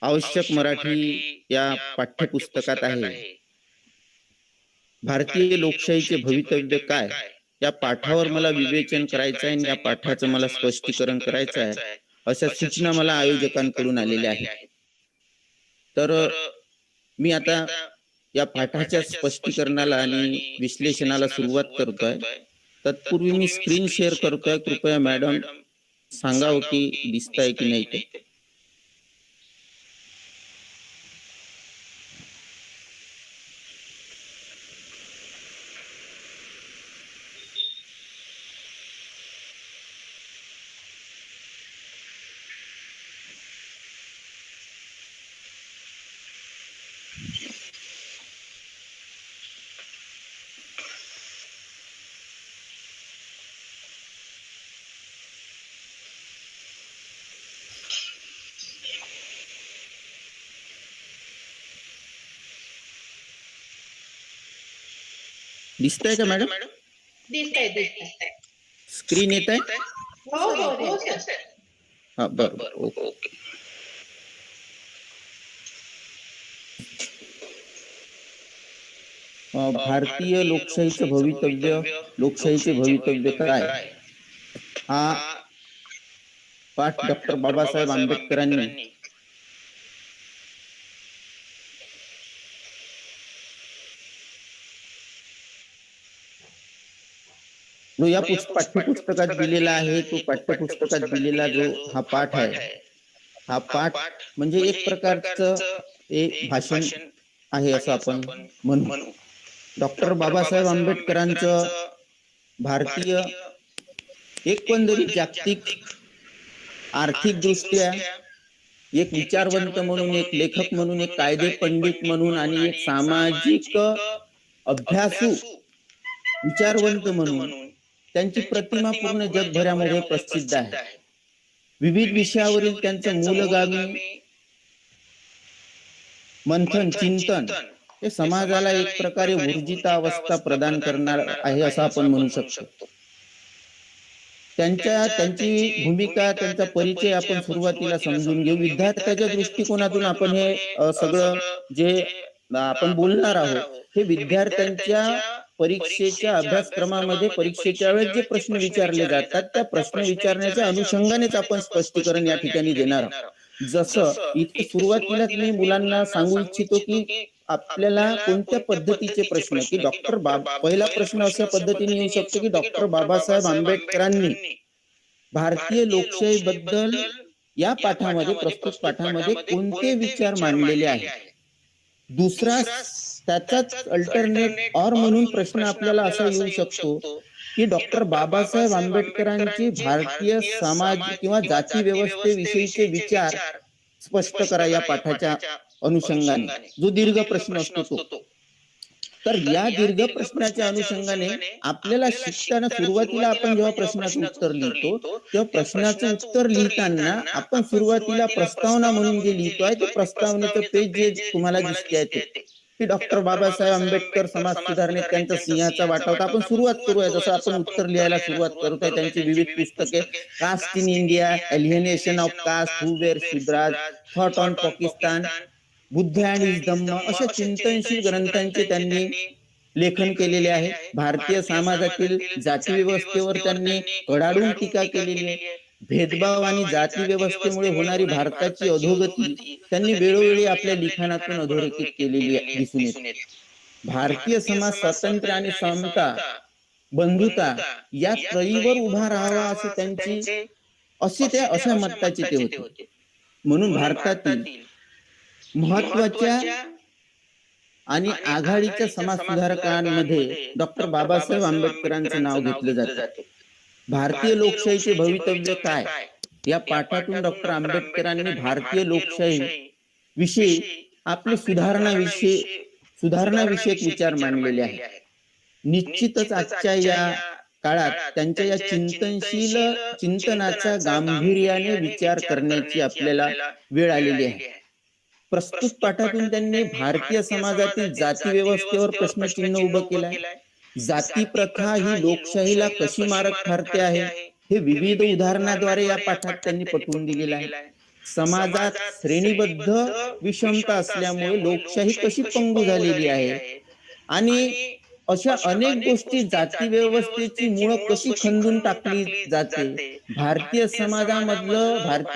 आवश्यक मराठी या पाठ्यपुस्तकात आहे. भारतीय लोकशाहीचे भवितव्य काय? या पाठावर मला विवेचन करायचं आहे आणि या पाठाचं मला स्पष्टीकरण करायचं आहे, अशा सूचना मला आयोजकांकडून आलेल्या आहेत. तर मी आता या पाठाच्या स्पष्टीकरणाला आणि विश्लेषणाला सुरुवात करतोय. तत्पूर्वी मी स्क्रीन शेअर करतोय. कृपया मॅडम सांगावं की दिसतंय की नाही ते. दिसतंय का मॅडम? दिसतंय. स्क्रीन येत आहे? हो सर. हा बरोबर. ओके. भारतीय लोकशाहीचं भवितव्य, लोकशाहीचे भवितव्य काय, हा पाठ डॉक्टर बाबासाहेब आंबेडकरांनी जो या पाठ्यपुस्तकात दिलेला आहे, तो पाठ्यपुस्तकात दिलेला जो हा पाठ आहे, हा पाठ म्हणजे एक प्रकारचं एक भाषण आहे असं आपण म्हणू. डॉक्टर बाबासाहेब आंबेडकरांचं भारतीय एकंदरीत जागतिक आर्थिक दृष्ट्या एक विचारवंत म्हणून, एक लेखक म्हणून, एक कायदे पंडित म्हणून आणि एक सामाजिक अभ्यासू विचारवंत म्हणून त्यांची प्रतिमा पूर्ण जगभरामध्ये प्रसिद्ध आहे. विविध विषयावरील त्यांचं मूलगामी मंथन, चिंतन हे समाजाला एक प्रकारे ऊर्जितावस्था प्रदान करणार आहे असं आपण म्हणू शकतो. त्यांची भूमिका, त्यांचा परिचय आपण सुरुवातीला समजून घेऊ. विद्यार्थ्याच्या दृष्टिकोनातून आपण हे सगळं जे आपण बोलणार आहोत, हे विद्यार्थ्यांच्या परीक्षेच्या अभ्यासक्रमामध्ये परीक्षेच्या वेळेस जे प्रश्न विचारले जातात, त्या प्रश्न विचारण्याच्या अनुषंगानेच आपण स्पष्टीकरण या ठिकाणी देणार आहोत. जसं इथे सुरुवातीलाच मी मुलांना सांगू इच्छितो की आपल्याला कोणत्या पद्धतीचे प्रश्न, की पहिला प्रश्न अशा पद्धतीने येऊ शकतो की डॉक्टर बाबासाहेब आंबेडकरांनी भारतीय लोकशाहीबद्दल या पाठामध्ये, प्रस्तुत पाठामध्ये कोणते विचार मांडलेले आहेत. दुसरा त्याचाच अल्टरनेट ऑर म्हणून प्रश्न आपल्याला असा येऊ शकतो की डॉक्टर बाबासाहेब आंबेडकरांची भारतीय समाज किंवा जाती व्यवस्थेविषयीचे विचार स्पष्ट करा या पाठाच्या अनुषंगाने, जो दीर्घ प्रश्न असतो तो. तर या दीर्घ प्रश्नाच्या अनुषंगाने आपल्याला शिकताना सुरुवातीला आपण जेव्हा प्रश्नाचं उत्तर लिहितो, तेव्हा प्रश्नाचं उत्तर लिहिताना आपण सुरुवातीला प्रस्तावना म्हणून जे लिहितोय, ते प्रस्तावनेचं पेज जे तुम्हाला दिसते ते की डॉक्टर बाबासाहेब आंबेडकर समाज सुधारणेत त्यांचा सिंहाचा वाटा होता. आपण सुरुवात करूया, जसं आपण उत्तर लिहायला सुरुवात करतोय. त्यांची विविध पुस्तके, caste in India, alienation of caste, who were Shudras, thought on Pakistan, Buddha and his Dhamma, अशा चिंतनशील ग्रंथांचे त्यांनी लेखन केलेले आहे. भारतीय समाजातील जाती व्यवस्थेवर त्यांनी कडाडून टीका केलेली आहे. भेदभाव आणि जाती व्यवस्थेमुळे होणारी भारताची अधोगती त्यांनी वेळोवेळी आपल्या लिखाणातून अधोरेखित केलेली दिसून येते. भारतीय समाज स्वातंत्र्य आणि समता, बंधुता या त्रयीवर उभा राहावा असे त्यांची अशा मताचे ते होते. म्हणून भारतातील महत्वाच्या आणि आघाडीच्या समाज सुधारकांमध्ये डॉक्टर बाबासाहेब आंबेडकरांचं नाव घेतलं जाते. भारतीय लोकशाहीचे भवितव्य काय या पाठातून डॉक्टर आंबेडकरांनी भारतीय लोकशाही विषयी आपले सुधारणा विषयक विचार मांडलेले आहेत. निश्चितच आजच्या या काळात त्यांच्या या चिंतनाचा गांभीर्याने विचार करण्याची आपल्याला वेळ आलेली आहे. प्रस्तुत पाठातून त्यांनी भारतीय समाजातील जाती व्यवस्थेवर प्रश्नचिन्ह उभं केलंय. जाती प्रथा ही लोकशाहीला कशी मारक ठरते आहे, हे विविध उदाहरणाद्वारे या पाठात त्यांनी पटवून दिलेलं आहे. समाजात श्रेणीबद्ध विषमता असल्यामुळे लोकशाही कशी पंगू झालेली आहे आणि अशा अनेक गोष्टी जाती व्यवस्थेची मुळं कशी खंदून टाकली जाते. भारतीय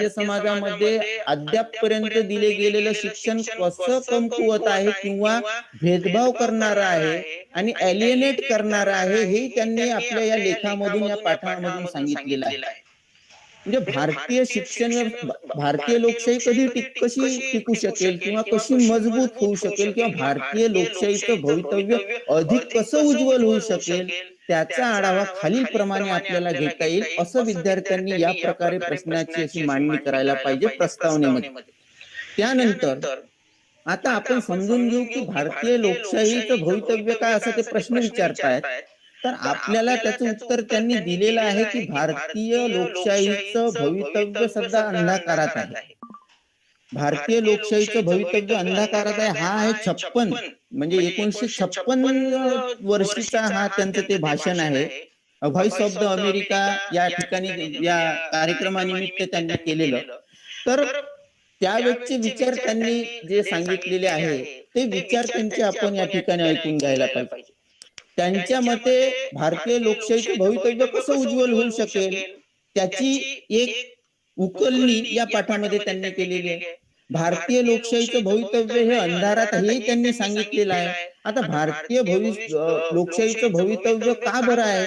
समाजामध्ये अद्यापपर्यंत दिले गेलेलं शिक्षण कसं कमकुवत आहे किंवा भेदभाव करणारं आहे आणि एलिएनेट करणारं आहे, हे त्यांनी आपल्या या लेखामधून, या पाठामधून सांगितलेलं आहे. म्हणजे भारतीय लोकशाही कशी टिकू शकेल किंवा कशी मजबूत होऊ शकेल किंवा भारतीय लोकशाहीचं भवितव्य अधिक कसं उज्ज्वल होऊ शकेल, त्याचा आढावा खालील प्रमाणे आपल्याला घेता येईल, असं विद्यार्थ्यांनी या प्रकारे प्रश्नाची अशी मांडणी करायला पाहिजे प्रस्तावनेमध्ये. त्यानंतर आता आपण समजून घेऊ की भारतीय लोकशाहीचं भवितव्य काय, असं ते प्रश्न विचारतायत. तर आपल्याला त्याचं उत्तर त्यांनी दिलेलं आहे की भारतीय लोकशाहीचं भवितव्य सध्या अंधकारात आहे. भारतीय लोकशाहीचं भवितव्य अंधकारात आहे. हा आहे 56, म्हणजे 1956 वर्षीचा हा त्यांचं ते भाषण आहे. व्हॉइस ऑफ द अमेरिका या ठिकाणी या कार्यक्रमानिमित्त त्यांनी केलेलं. तर त्यावेळेचे विचार त्यांनी जे सांगितलेले आहे ते विचार त्यांचे आपण या ठिकाणी ऐकून घ्यायला पाहिजे. त्यांच्या मते भारतीय लोकशाहीचे भवितव्य कसं उज्ज्वल होऊ शकेल, त्याची एक उकलणी या पाठामध्ये त्यांनी केलेली आहे. भारतीय लोकशाहीचं भवितव्य हे अंधारात हेही त्यांनी सांगितलेलं आहे. आता लोकशाहीचं भवितव्य का बरं आहे,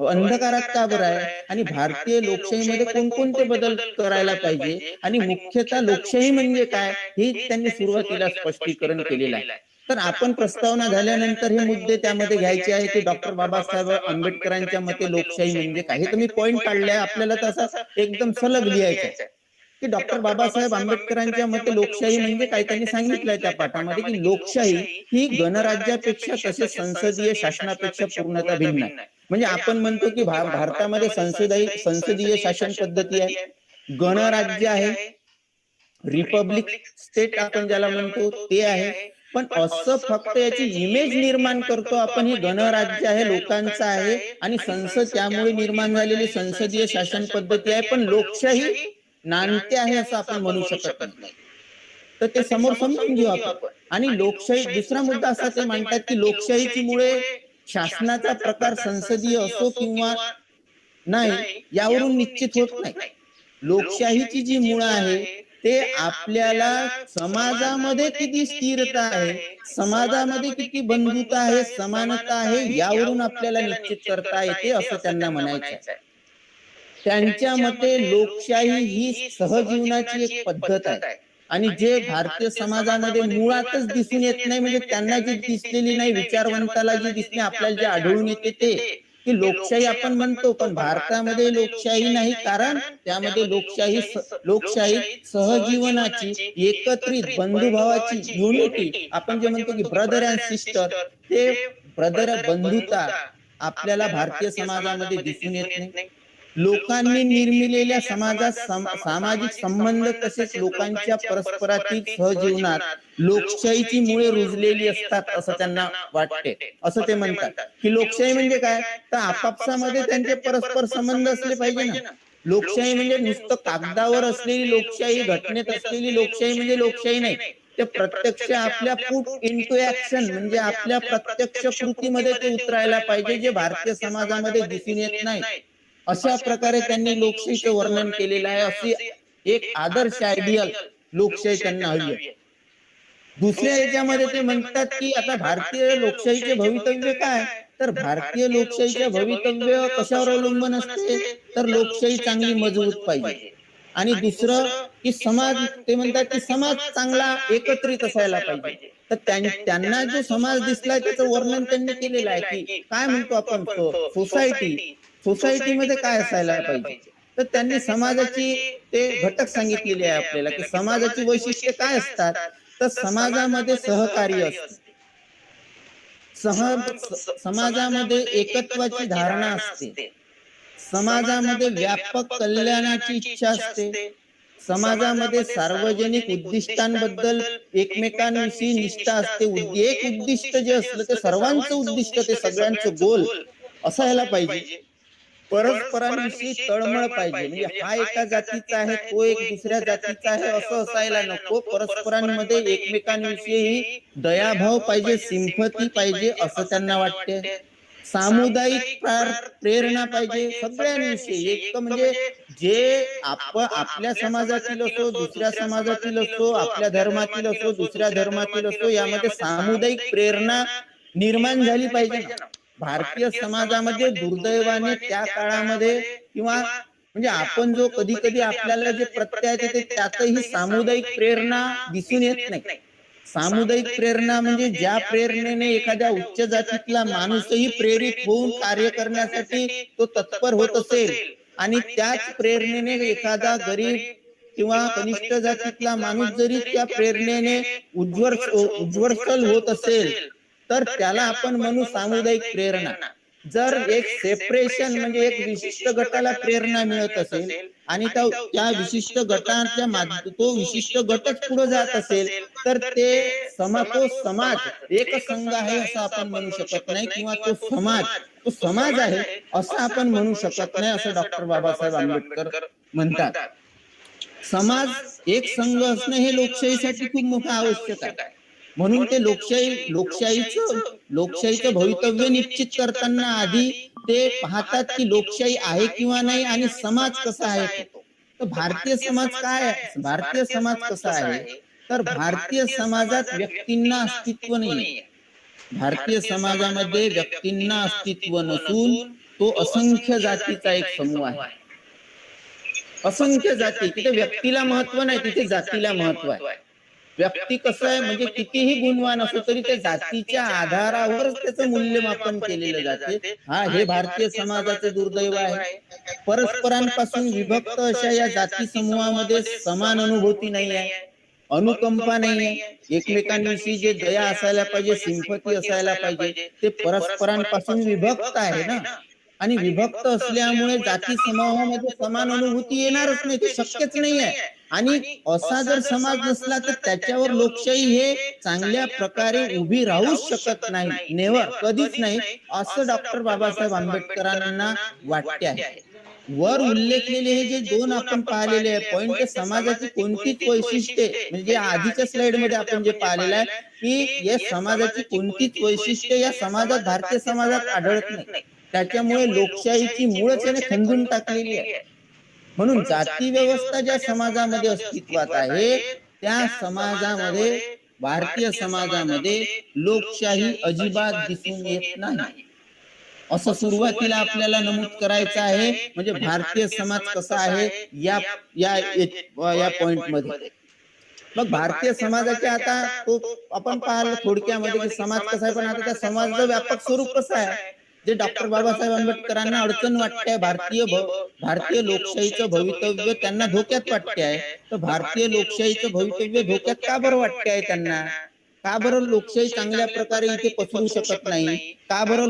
अंधकारात का बरं आहे, आणि भारतीय लोकशाहीमध्ये कोणकोणते बदल करायला पाहिजे आणि मुख्यतः लोकशाही म्हणजे काय, हे त्यांनी सुरुवातीला स्पष्टीकरण केलेलं आहे. तर आपण प्रस्तावना झाल्यानंतर हे मुद्दे त्यामध्ये घ्यायचे आहे की डॉक्टर बाबासाहेब आंबेडकरांच्या मते लोकशाही म्हणजे काय, हे तुम्ही पॉइंट काढले. आपल्याला तसा एकदम सलग लिहायचं आहे की डॉक्टर बाबासाहेब आंबेडकरांच्या मते लोकशाही म्हणजे काय. त्यांनी सांगितलंय त्या पाठामध्ये की लोकशाही ही गणराज्यापेक्षा तसेच संसदीय शासनापेक्षा पूर्णतः भिन्न आहे. म्हणजे आपण म्हणतो की भारतामध्ये संसदीय शासन पद्धती आहे, गणराज्य आहे, रिपब्लिक स्टेट आपण ज्याला म्हणतो ते आहे. पण असं फक्त याची इमेज निर्माण करतो आपण, हे गणराज्य आहे, लोकांचं आहे आणि संसद त्यामुळे निर्माण झालेली संसदीय शासन पद्धती आहे, पण लोकशाही नांदते आहे असं आपण म्हणू शकत नाही. तर ते समोर समजून घेऊ आपण. आणि लोकशाही, दुसरा मुद्दा असा ते मांडतात की लोकशाहीची मुळे शासनाचा प्रकार संसदीय असो किंवा नाही यावरून निश्चित होत नाही. लोकशाहीची जी मुळं आहे ते आपल्याला समाजामध्ये किती स्थिरता आहे, समाजामध्ये किती बंधुता आहे, समानता आहे, यावरून आपल्याला निश्चित करता येते असं त्यांना म्हणायचं आहे. त्यांच्या मते लोकशाही ही सहजीवनाची एक पद्धत आहे आणि जे भारतीय समाजामध्ये मुळातच दिसून येत नाही, म्हणजे त्यांना जी दिसलेली नाही, विचारवंताला जी दिसणे, आपल्याला जे आढळून येते ते की लोकशाही आपण म्हणतो, पण भारतामध्ये लोकशाही नाही, कारण त्यामध्ये लोकशाही सहजीवनाची, एकत्रित बंधुभावाची, युनिटी, आपण जे म्हणतो की ब्रदर अँड सिस्टर, ते बंधुता आपल्याला भारतीय समाजामध्ये दिसून येत नाही. लोकांनी निर्मिलेल्या समाजात सामाजिक संबंध तसेच लोकांच्या परस्परातील सहजीवनात लोकशाहीची मुळे रुजलेली असतात असं त्यांना वाटते. असं ते म्हणतात की लोकशाही म्हणजे काय, तर आपापसामध्ये त्यांचे परस्पर संबंध असले पाहिजे ना. लोकशाही म्हणजे नुसतं कागदावर असलेली लोकशाही, घटनेत असलेली लोकशाही म्हणजे लोकशाही नाही. ते प्रत्यक्ष आपल्या पुट इंटू ऍक्शन, म्हणजे आपल्या प्रत्यक्ष कृतीमध्ये ते उतरायला पाहिजे, जे भारतीय समाजामध्ये दिसून येत नाही. अशा प्रकारे त्यांनी लोकशाहीचं वर्णन केलेलं आहे. अशी एक आदर्श आयडियल लोकशाही त्यांना हवी आहे. दुसऱ्या याच्यामध्ये ते म्हणतात की आता भारतीय लोकशाहीचे भवितव्य काय, तर भारतीय लोकशाहीचे भवितव्य कशावर अवलंबून असते, तर लोकशाही चांगली मजबूत पाहिजे. आणि दुसरं की समाज, ते म्हणतात की समाज चांगला एकत्रित असायला पाहिजे. तर त्यांना जो समाज दिसलाय त्याचं वर्णन त्यांनी केलेलं आहे की काय म्हणतो आपण सोसायटीमध्ये काय असायला पाहिजे. तर त्यांनी समाजाची ते घटक सांगितलेले आहे आपल्याला की समाजाची वैशिष्ट्ये काय असतात, तर समाजामध्ये सहकार्य असते, समाजामध्ये एकत्वाची धारणा असते, समाजामध्ये व्यापक कल्याणाची इच्छा असते, समाजामध्ये सार्वजनिक उद्दिष्टांबद्दल एकमेकांविषयी निष्ठा असते. एक उद्दिष्ट जे असलं ते सर्वांचं उद्दिष्ट, ते सगळ्यांचं गोल असायला पाहिजे. परस्परांविषयी तळमळ पाहिजे. म्हणजे हा एका जातीचा आहे, तो एक दुसऱ्या जातीचा आहे असं असायला नको. परस्परांमध्ये एकमेकांविषयी दयाभाव पाहिजे, सिंपती पाहिजे असं त्यांना वाटते. सामुदायिक प्रेरणा पाहिजे सगळ्यांविषयी. एक तर म्हणजे जे आपल्या समाजातील असो, दुसऱ्या समाजातील असो, आपल्या धर्मातील असो, दुसऱ्या धर्मातील असो, यामध्ये सामुदायिक प्रेरणा निर्माण झाली पाहिजे ना. भारतीय समाजामध्ये दुर्दैवाने त्या काळामध्ये किंवा म्हणजे आपण जो कधी कधी आपल्याला जे प्रत्यय येते त्यातही सामुदायिक प्रेरणा दिसून येत नाही. सामुदायिक प्रेरणा म्हणजे ज्या प्रेरणेने एखाद्या उच्च जातीतला माणूसही प्रेरित होऊन कार्य करण्यासाठी तो तत्पर होत असेल आणि त्याच प्रेरणेने एखादा गरीब किंवा कनिष्ठ जातीतला माणूस जरी त्या प्रेरणेने उज्ज्वल होत असेल तर त्याला आपण म्हणू सामुदायिक प्रेरणा. जर एक सेपरेशन म्हणजे एक विशिष्ट गटाला प्रेरणा मिळत असेल आणि त्या विशिष्ट गटाच्या तो विशिष्ट गटच पुढे जात असेल तर तो समाज एक संघ आहे असं आपण म्हणू शकत नाही किंवा तो समाज आहे असं आपण म्हणू शकत नाही असं डॉक्टर बाबासाहेब आंबेडकर म्हणतात. समाज एक संघ असणं हे लोकशाहीसाठी खूप मोठं आवश्यक आहे. म्हणून ते लोकशाहीचं भवितव्य निश्चित करताना आधी ते पाहतात की लोकशाही आहे किंवा नाही आणि समाज कसा आहे. तर भारतीय समाज काय आहे, भारतीय समाज कसा आहे तर भारतीय समाजात व्यक्तींना अस्तित्व नाही. भारतीय समाजामध्ये व्यक्तींना अस्तित्व नसून तो असंख्य जातीचा एक समूह आहे. असंख्य जाती. तिथे व्यक्तीला महत्व नाही, तिथे जातीला महत्व आहे. व्यक्ती कसं आहे म्हणजे कितीही गुणवान असो तरी त्या जातीच्या आधारावरच त्याचं मूल्यमापन केलेलं जाते. हे भारतीय समाजाचे दुर्दैव आहे. परस्परांपासून विभक्त अशा या जाती समूहामध्ये समान अनुभूती नाही आहे, अनुकंपा नाही आहे. एकमेकांविषयी जे दया असायला पाहिजे, सिंपती असायला पाहिजे, ते परस्परांपासून विभक्त आहे ना. आणि विभक्त असल्यामुळे जाती समूहामध्ये समान अनुभूती येणारच नाही, ते शक्यच नाही आहे. आणि असा जर समाज नसला तर त्याच्यावर लोकशाही हे चांगल्या प्रकारे उभी राहूच शकत नाही. नेव्हर, कधीच नाही असं डॉक्टर बाबासाहेब आंबेडकरांना वाटते आहे. वर उल्लेखलेले हे जे दोन आपण पाहिलेले आहे पॉइंट, समाजाची कोणतीच वैशिष्ट्ये म्हणजे आधीच्या स्लाइड मध्ये आपण जे पाहिलेलं आहे की या समाजाची कोणतीच वैशिष्ट्ये या समाजात, भारतीय समाजात आढळत नाही. त्याच्यामुळे लोकशाहीची मूळच याने खंदून टाकलेली आहे. म्हणून जाती व्यवस्था ज्या समाजामध्ये अस्तित्वात आहे त्या समाजामध्ये, भारतीय समाजामध्ये लोकशाही अजिबात दिसून येत नाही असं सुरुवातीला आपल्याला नमूद करायचं आहे. म्हणजे भारतीय समाज कसा आहे या या या पॉइंट मध्ये. मग भारतीय समाजाचे आता तो आपण पाहिलं थोडक्यामध्ये की समाज कसा आहे, पण आता त्या समाजाचं व्यापक स्वरूप कसं आहे जे डॉक्टर बाबासाहेब आंबेडकरांना अडचण वाटते. भारतीय लोकशाहीचं भवितव्य त्यांना धोक्यात वाटते आहे. तर भारतीय लोकशाहीचं भवितव्य धोक्यात का बरं वाटते आहे त्यांना? का बरं लोकशाही चांगल्या प्रकारे इथे पसरू शकत नाही? का बरं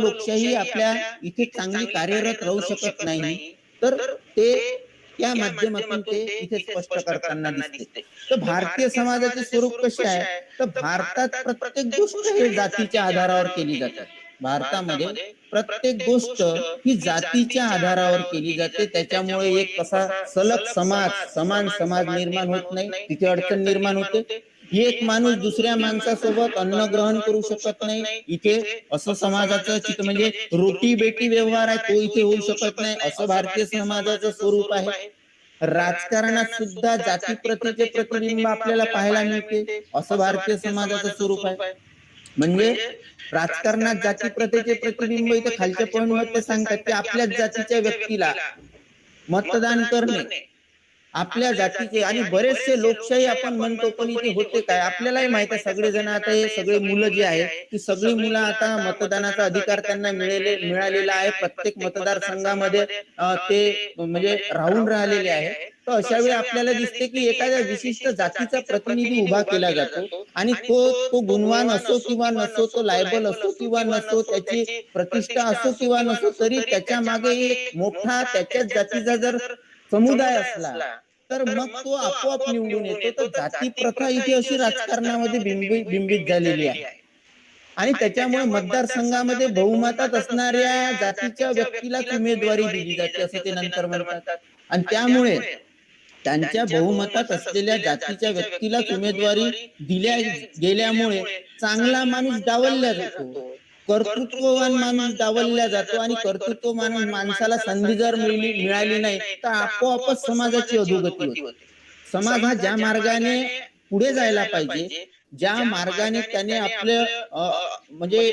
लोकशाही आपल्या इथे चांगली कार्यरत राहू शकत नाही? तर ते या माध्यमातून ते इथे स्पष्ट करताना दिसते. तर भारतीय समाजाचे स्वरूप कसे आहे तर भारतात प्रत्येक गोष्ट हे जातीच्या आधारावर केली जाते. भारतामध्ये प्रत्येक गोष्ट ही जातीच्या आधारावर केली जाते. त्याच्यामुळे एक कसा सलग समान समाज निर्माण होत नाही, तिथे अडचण निर्माण होते. एक माणूस दुसऱ्या माणसासोबत अन्न ग्रहण करू शकत नाही, इथे असं समाजाचं चित्र म्हणजे रोटी बेटी व्यवहार आहे तो इथे होऊ शकत नाही, असं भारतीय समाजाचं स्वरूप आहे. राजकारणात सुद्धा जाती प्रथेचे प्रतिबिंब आपल्याला पाहायला मिळते, असं भारतीय समाजाचं स्वरूप आहे. म्हणजे राजकारणात जाती प्रथेचे प्रतिबिंब इथे खालच्या पॉइंट मध्ये सांगतात की आपल्याच जातीच्या व्यक्तीला मतदान करणे, आपल्या जातीचे. आणि बरेचसे लोकशाही आपण म्हणतो पण इथे होते काय आपल्यालाही माहित आहे. सगळेजण आता हे सगळे मुलं जे आहे ती सगळी मुलं आता मतदानाचा अधिकार त्यांना मिळालेला आहे. प्रत्येक मतदारसंघामध्ये ते म्हणजे राहून राहिलेले आहे. तर अशा वेळी आपल्याला दिसते की एखाद्या विशिष्ट जातीचा प्रतिनिधी उभा केला जातो आणि तो गुणवान असो किंवा नसो, तो लायबल असो किंवा नसो, त्याची प्रतिष्ठा असो किंवा नसो, तरी त्याच्या मागे एक मोठा त्याच्याच जातीचा जर समुदाय असला तर मग तो आपोआप निवडून येतो. तर जाती प्रथा इथे अशी राजकारणामध्ये बिंबित झालेली आहे. आणि त्याच्यामुळे मतदारसंघामध्ये बहुमतात असणाऱ्या जातीच्या व्यक्तीलाच उमेदवारी दिली जाते असं ते नंतर म्हणतात. आणि त्यामुळे त्यांच्या बहुमतात असलेल्या जातीच्या व्यक्तीलाच उमेदवारी दिल्या गेल्यामुळे चांगला माणूस डावलला जातो, कर्तृत्ववान माणूस डावलला जातो, आणि कर्तृत्ववान माणसाला संधी जर मिळाली नाही तर आपोआपच समाजाची अधोगती होते. समाज हा ज्या मार्गाने पुढे जायला पाहिजे, ज्या मार्गाने त्याने आपलं म्हणजे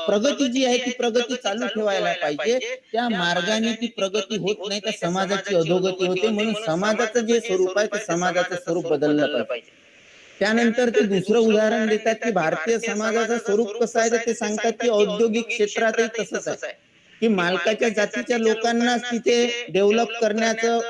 प्रगती जी आहे ती प्रगती चालू ठेवायला पाहिजे, त्या मार्गाने ती प्रगती होत नाही तर समाजाची अधोगती होते. म्हणून समाजाचं जे स्वरूप आहे ते समाजाचं स्वरूप बदललं पाहिजे. त्यानंतर ते दुसरं उदाहरण देतात की भारतीय समाजाचं स्वरूप कसं आहे, तर ते सांगतात की औद्योगिक क्षेत्रातही तसंच आहे, की मालकाच्या जातीच्या लोकांनाच तिथे डेव्हलप करण्याचं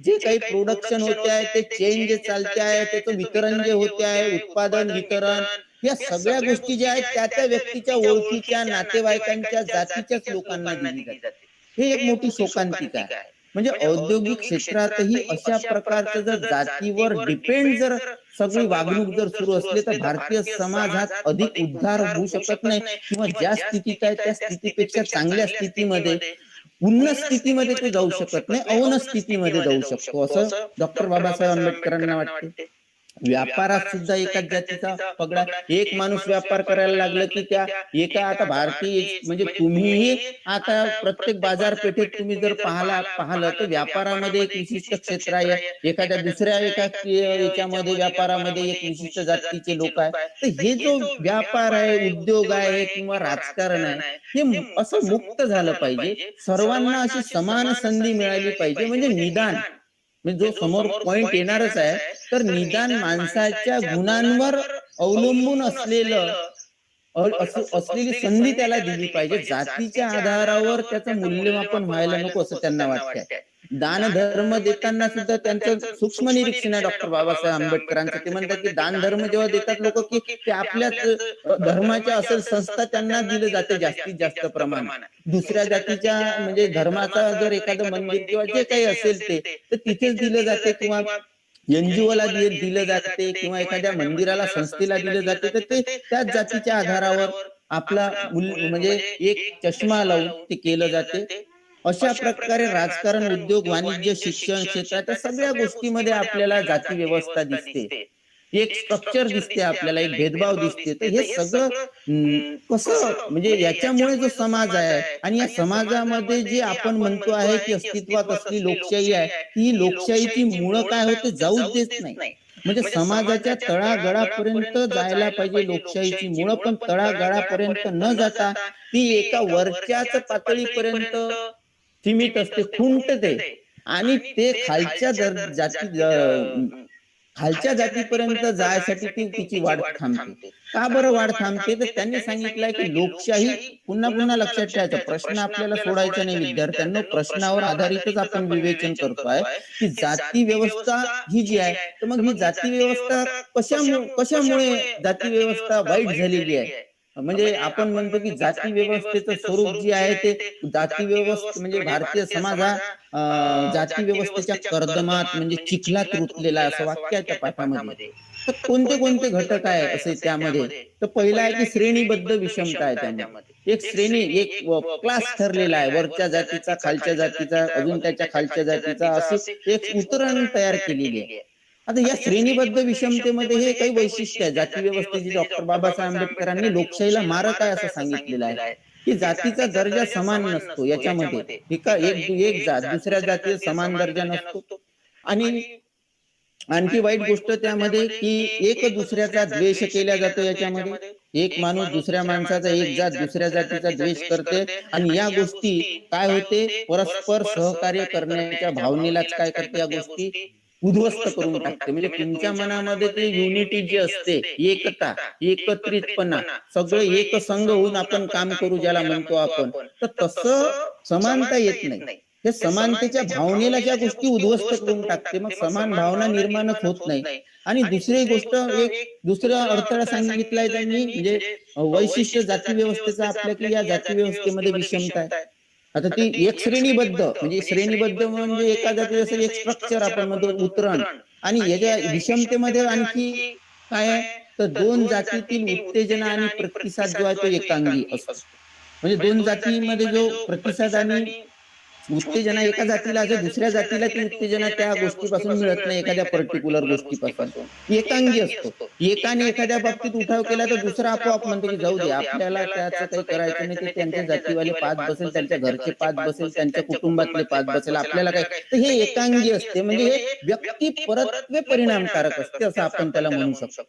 जे काही प्रोडक्शन होते आहे, ते चेन जे चालते आहे, त्याचं वितरण जे होते आहे, उत्पादन वितरण, या सगळ्या गोष्टी ज्या आहेत त्या त्या व्यक्तीच्या ओळखीच्या नातेवाईकांच्या जातीच्याच लोकांना दिली जाते. हे एक मोठी शोकांतिका आहे. म्हणजे औद्योगिक क्षेत्रातही अशा प्रकारचं जर जातीवर डिपेंड जर सगळी वागणूक जर सुरू असली तर भारतीय समाज हा अधिक उद्धार होऊ शकत नाही, किंवा ज्या स्थितीत आहे त्या स्थितीपेक्षा चांगल्या स्थितीमध्ये, उन्नत स्थितीमध्ये तो जाऊ शकत नाही, अवनत स्थितीमध्ये जाऊ शकतो असं डॉक्टर बाबासाहेब आंबेडकरांना वाटते. व्यापारात सुद्धा एकाच जातीचा पगडा, एक माणूस व्यापार करायला लागलं की त्या एका, आता भारतीय म्हणजे तुम्हीही आता प्रत्येक बाजारपेठेत तुम्ही जर पाहिलं तर व्यापारामध्ये एक विशिष्ट क्षेत्र आहे, एका याच्यामध्ये व्यापारामध्ये एक विशिष्ट जातीचे लोक आहे. तर हे जो व्यापार आहे, उद्योग आहे किंवा राजकारण आहे, हे असं मुक्त झालं पाहिजे, सर्वांना अशी समान संधी मिळाली पाहिजे. म्हणजे निदान, म्हणजे जो समोर पॉइंट येणारच आहे, तर निदान माणसाच्या गुणांवर अवलंबून असलेली संधी त्याला दिली पाहिजे. जातीच्या आधारावर त्याचं मूल्यमापन व्हायला नको असं त्यांना वाटतंय. दान धर्म देताना सुद्धा त्यांचं सूक्ष्म निरीक्षण आहे डॉक्टर बाबासाहेब आंबेडकरांचं. ते म्हणतात की दान धर्म जेव्हा देतात लोक, की ते आपल्याच धर्माच्या असेल संस्था त्यांना दिलं जाते जास्तीत जास्त प्रमाणात. दुसऱ्या जातीच्या म्हणजे धर्माचा जर एखादं मंदिर किंवा जे काही असेल ते तर तिथेच दिलं जाते, किंवा NGO ला दिलं जाते, किंवा एखाद्या मंदिराला संस्थेला दिलं जाते, तर ते त्याच जातीच्या आधारावर आपला म्हणजे एक चष्मा लावून ते केलं जाते. अशा प्रकारे राजकारण, उद्योग, वाणिज्य, शिक्षण क्षेत्राच्या सगळ्या गोष्टीमध्ये आपल्याला जाती व्यवस्था दिसते, एक स्ट्रक्चर दिसते, आपल्याला एक भेदभाव दिसते. तर हे सगळं कसं, म्हणजे याच्यामुळे जो समाज आहे आणि या समाजामध्ये जे आपण म्हणतो आहे की अस्तित्वात असली लोकशाही आहे, ती लोकशाहीची मुळं काय होते जाऊच देत नाही. म्हणजे समाजाच्या तळागाळापर्यंत जायला पाहिजे लोकशाहीची मुळं, पण तळागाळापर्यंत न जाता ती एका वरच्याच पातळीपर्यंत सीमित असते, खुंटते, आणि ते खालच्या जातीपर्यंत जायसाठी ती तिची वाढ थांबते. का बरं वाढ थांबते? तर त्यांनी सांगितलंय की लोकशाही, पुन्हा पुन्हा लक्षात ठेवायचा प्रश्न आपल्याला सोडायचा नाही विद्यार्थ्यांना, प्रश्नावर आधारितच आपण विवेचन करतोय की जाती व्यवस्था ही जी आहे, तर मग ही जाती व्यवस्था कशामुळे जाती व्यवस्था वाईट झालेली आहे. म्हणजे आपण म्हणतो की जाती व्यवस्थेचं स्वरूप जे आहे ते जाती व्यवस्था म्हणजे भारतीय समाज हा जाती व्यवस्थेच्या कर्दमात म्हणजे चिखलात रुतलेला असं वाक्य आहे त्या पाठामध्ये. तर कोणते कोणते घटक आहे असे त्यामध्ये? तर पहिला आहे की श्रेणीबद्ध विषमता आहे त्यामध्ये. एक श्रेणी, एक क्लास ठरलेला आहे, वरच्या जातीचा, खालच्या जातीचा, अजून त्याच्या खालच्या जातीचा, अशी एक उतरण तयार केलेली आहे. आता या श्रेणीबद्ध विषमतेमध्ये हे काही वैशिष्ट्य आहे जाती व्यवस्थेची. डॉक्टर बाबासाहेब आंबेडकरांनी लोकशाहीला मारक आहे असं सांगितलेलं आहे की जातीचा दर्जा समान नसतो याच्यामध्ये. एक जात दुसऱ्या जातीचा समान दर्जा नसतो. आणि आणखी वाईट गोष्ट त्यामध्ये की एक दुसऱ्याचा द्वेष केला जातो याच्यामध्ये. एक माणूस दुसऱ्या माणसाचा, एक जात दुसऱ्या जातीचा द्वेष करते, आणि या गोष्टी काय होते, परस्पर सहकार्य करण्याच्या भावनेलाच काय करते, या गोष्टी उद्ध्वस्त करून टाकते. म्हणजे तुमच्या मनामध्ये ते युनिटी जी असते, एकता, एकत्रितपणा, सगळे एक संघ होऊन आपण काम करू ज्याला म्हणतो आपण, तर तसं समानता येत नाही. हे समानतेच्या भावनेला ज्या गोष्टी उद्ध्वस्त करून टाकते, मग समान भावना निर्माणच होत नाही. आणि दुसरी गोष्ट, एक दुसरा अडथळा सांगितलाय त्यांनी, म्हणजे वैशिष्ट्य जाती व्यवस्थेचा आपल्या, की या जाती व्यवस्थेमध्ये विषमता आहे. आता ती एक श्रेणीबद्ध, म्हणजे श्रेणीबद्ध म्हणजे एका जाती असेल, एक स्ट्रक्चर आपण म्हणतो, उतरण. आणि याच्या विषमतेमध्ये आणखी काय आहे, तर दोन जातीतील उत्तेजना आणि प्रतिसाद जो आहे तो एकांगी असतो. म्हणजे दोन जातीमध्ये जो प्रतिसाद आणि उत्तेजना एका जातीला असेल, दुसऱ्या जातीला ती उत्तेजना त्या गोष्टीपासून मिळत नाही, एखाद्या पर्टिक्युलर गोष्टीपासून. एकांगी असतो. एकाने एखाद्या बाबतीत उठाव केला तर दुसरा आपोआप म्हणतो की जाऊ दे, आपल्याला त्याचं काही करायचं नाही, ते त्यांच्या जातीवाले पाच बसेल, त्यांच्या घरचे पाच बसेल, त्यांच्या कुटुंबातले पाच बसेल, आपल्याला काय. तर हे एकांगी असते, म्हणजे हे व्यक्ती परत्वे परिणामकारक असते असं आपण त्याला म्हणू शकतो.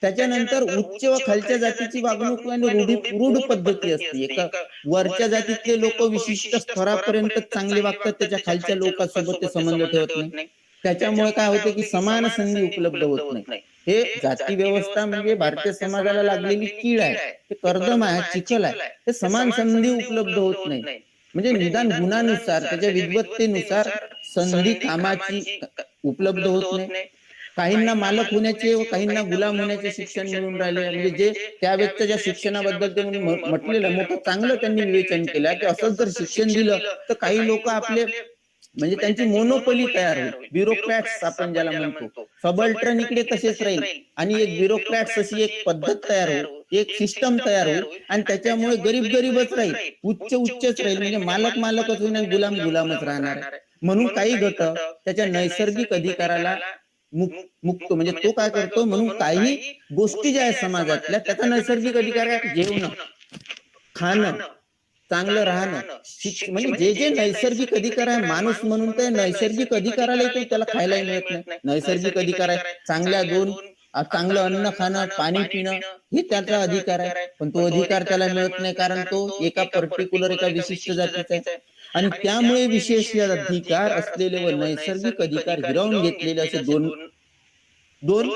त्याच्यानंतर उच्च व खालच्या जातीची वागणूक आणि रूढ पद्धती असते. एका वरच्या जातीतले लोक विशिष्ट स्तरापर्यंत चांगले वागतात, त्याच्या खालच्या लोकांसोबत ते संबंध ठेवत नाही. त्याच्यामुळे काय होते की समान संधी उपलब्ध होत नाही. हे जाती व्यवस्था म्हणजे भारतीय समाजाला लागलेली कीड आहे, ते कर्दम आहे, चिखल आहे. हे समान संधी उपलब्ध होत नाही. म्हणजे निदान गुणानुसार, त्याच्या विद्वत्तेनुसार संधी कामाची उपलब्ध होत नाही. काहींना मालक होण्याचे व काहींना गुलाम होण्याचे शिक्षण मिळून राहिले. म्हणजे जे त्या व्यक्तीच्या ज्या शिक्षणाबद्दल ते म्हटलेलं मोठं चांगलं त्यांनी विवेचन केलं की असंच जर शिक्षण दिलं तर काही लोक आपले म्हणजे त्यांची मोनोपोली तयार होईल. ब्युरोक्रॅट्स आपण ज्याला म्हणतो, सबल्ट्रन इकडे तसेच राहील आणि एक ब्युरोक्रॅट्स अशी एक पद्धत तयार होईल, एक सिस्टम तयार होईल आणि त्याच्यामुळे गरीब गरीबच राहील, उच्च उच्चच राहील. म्हणजे मालक मालकच होईल आणि गुलाम गुलामच राहणार आहे. म्हणून काही घटक त्याच्या नैसर्गिक अधिकाराला मुक्त म्हणजे तो काय करतो, म्हणून काही गोष्टी ज्या आहेत समाजातल्या त्याचा नैसर्गिक अधिकार आहे. जेवण, खाणं, चांगलं राहणं, म्हणजे जे जे नैसर्गिक अधिकार आहे माणूस म्हणून, ते नैसर्गिक अधिकाराला तो त्याला खायलाही मिळत नाही. नैसर्गिक अधिकार आहे चांगल्या चांगलं अन्न खाणं, पाणी पिणं, हे त्याचा अधिकार आहे. पण तो अधिकार त्याला मिळत नाही कारण तो एका पर्टिक्युलर एका विशिष्ट जातीचा आहे. आणि त्यामुळे विशेष अधिकार असलेले व नैसर्गिक अधिकार हिरावून घेतलेले असे दोन दोन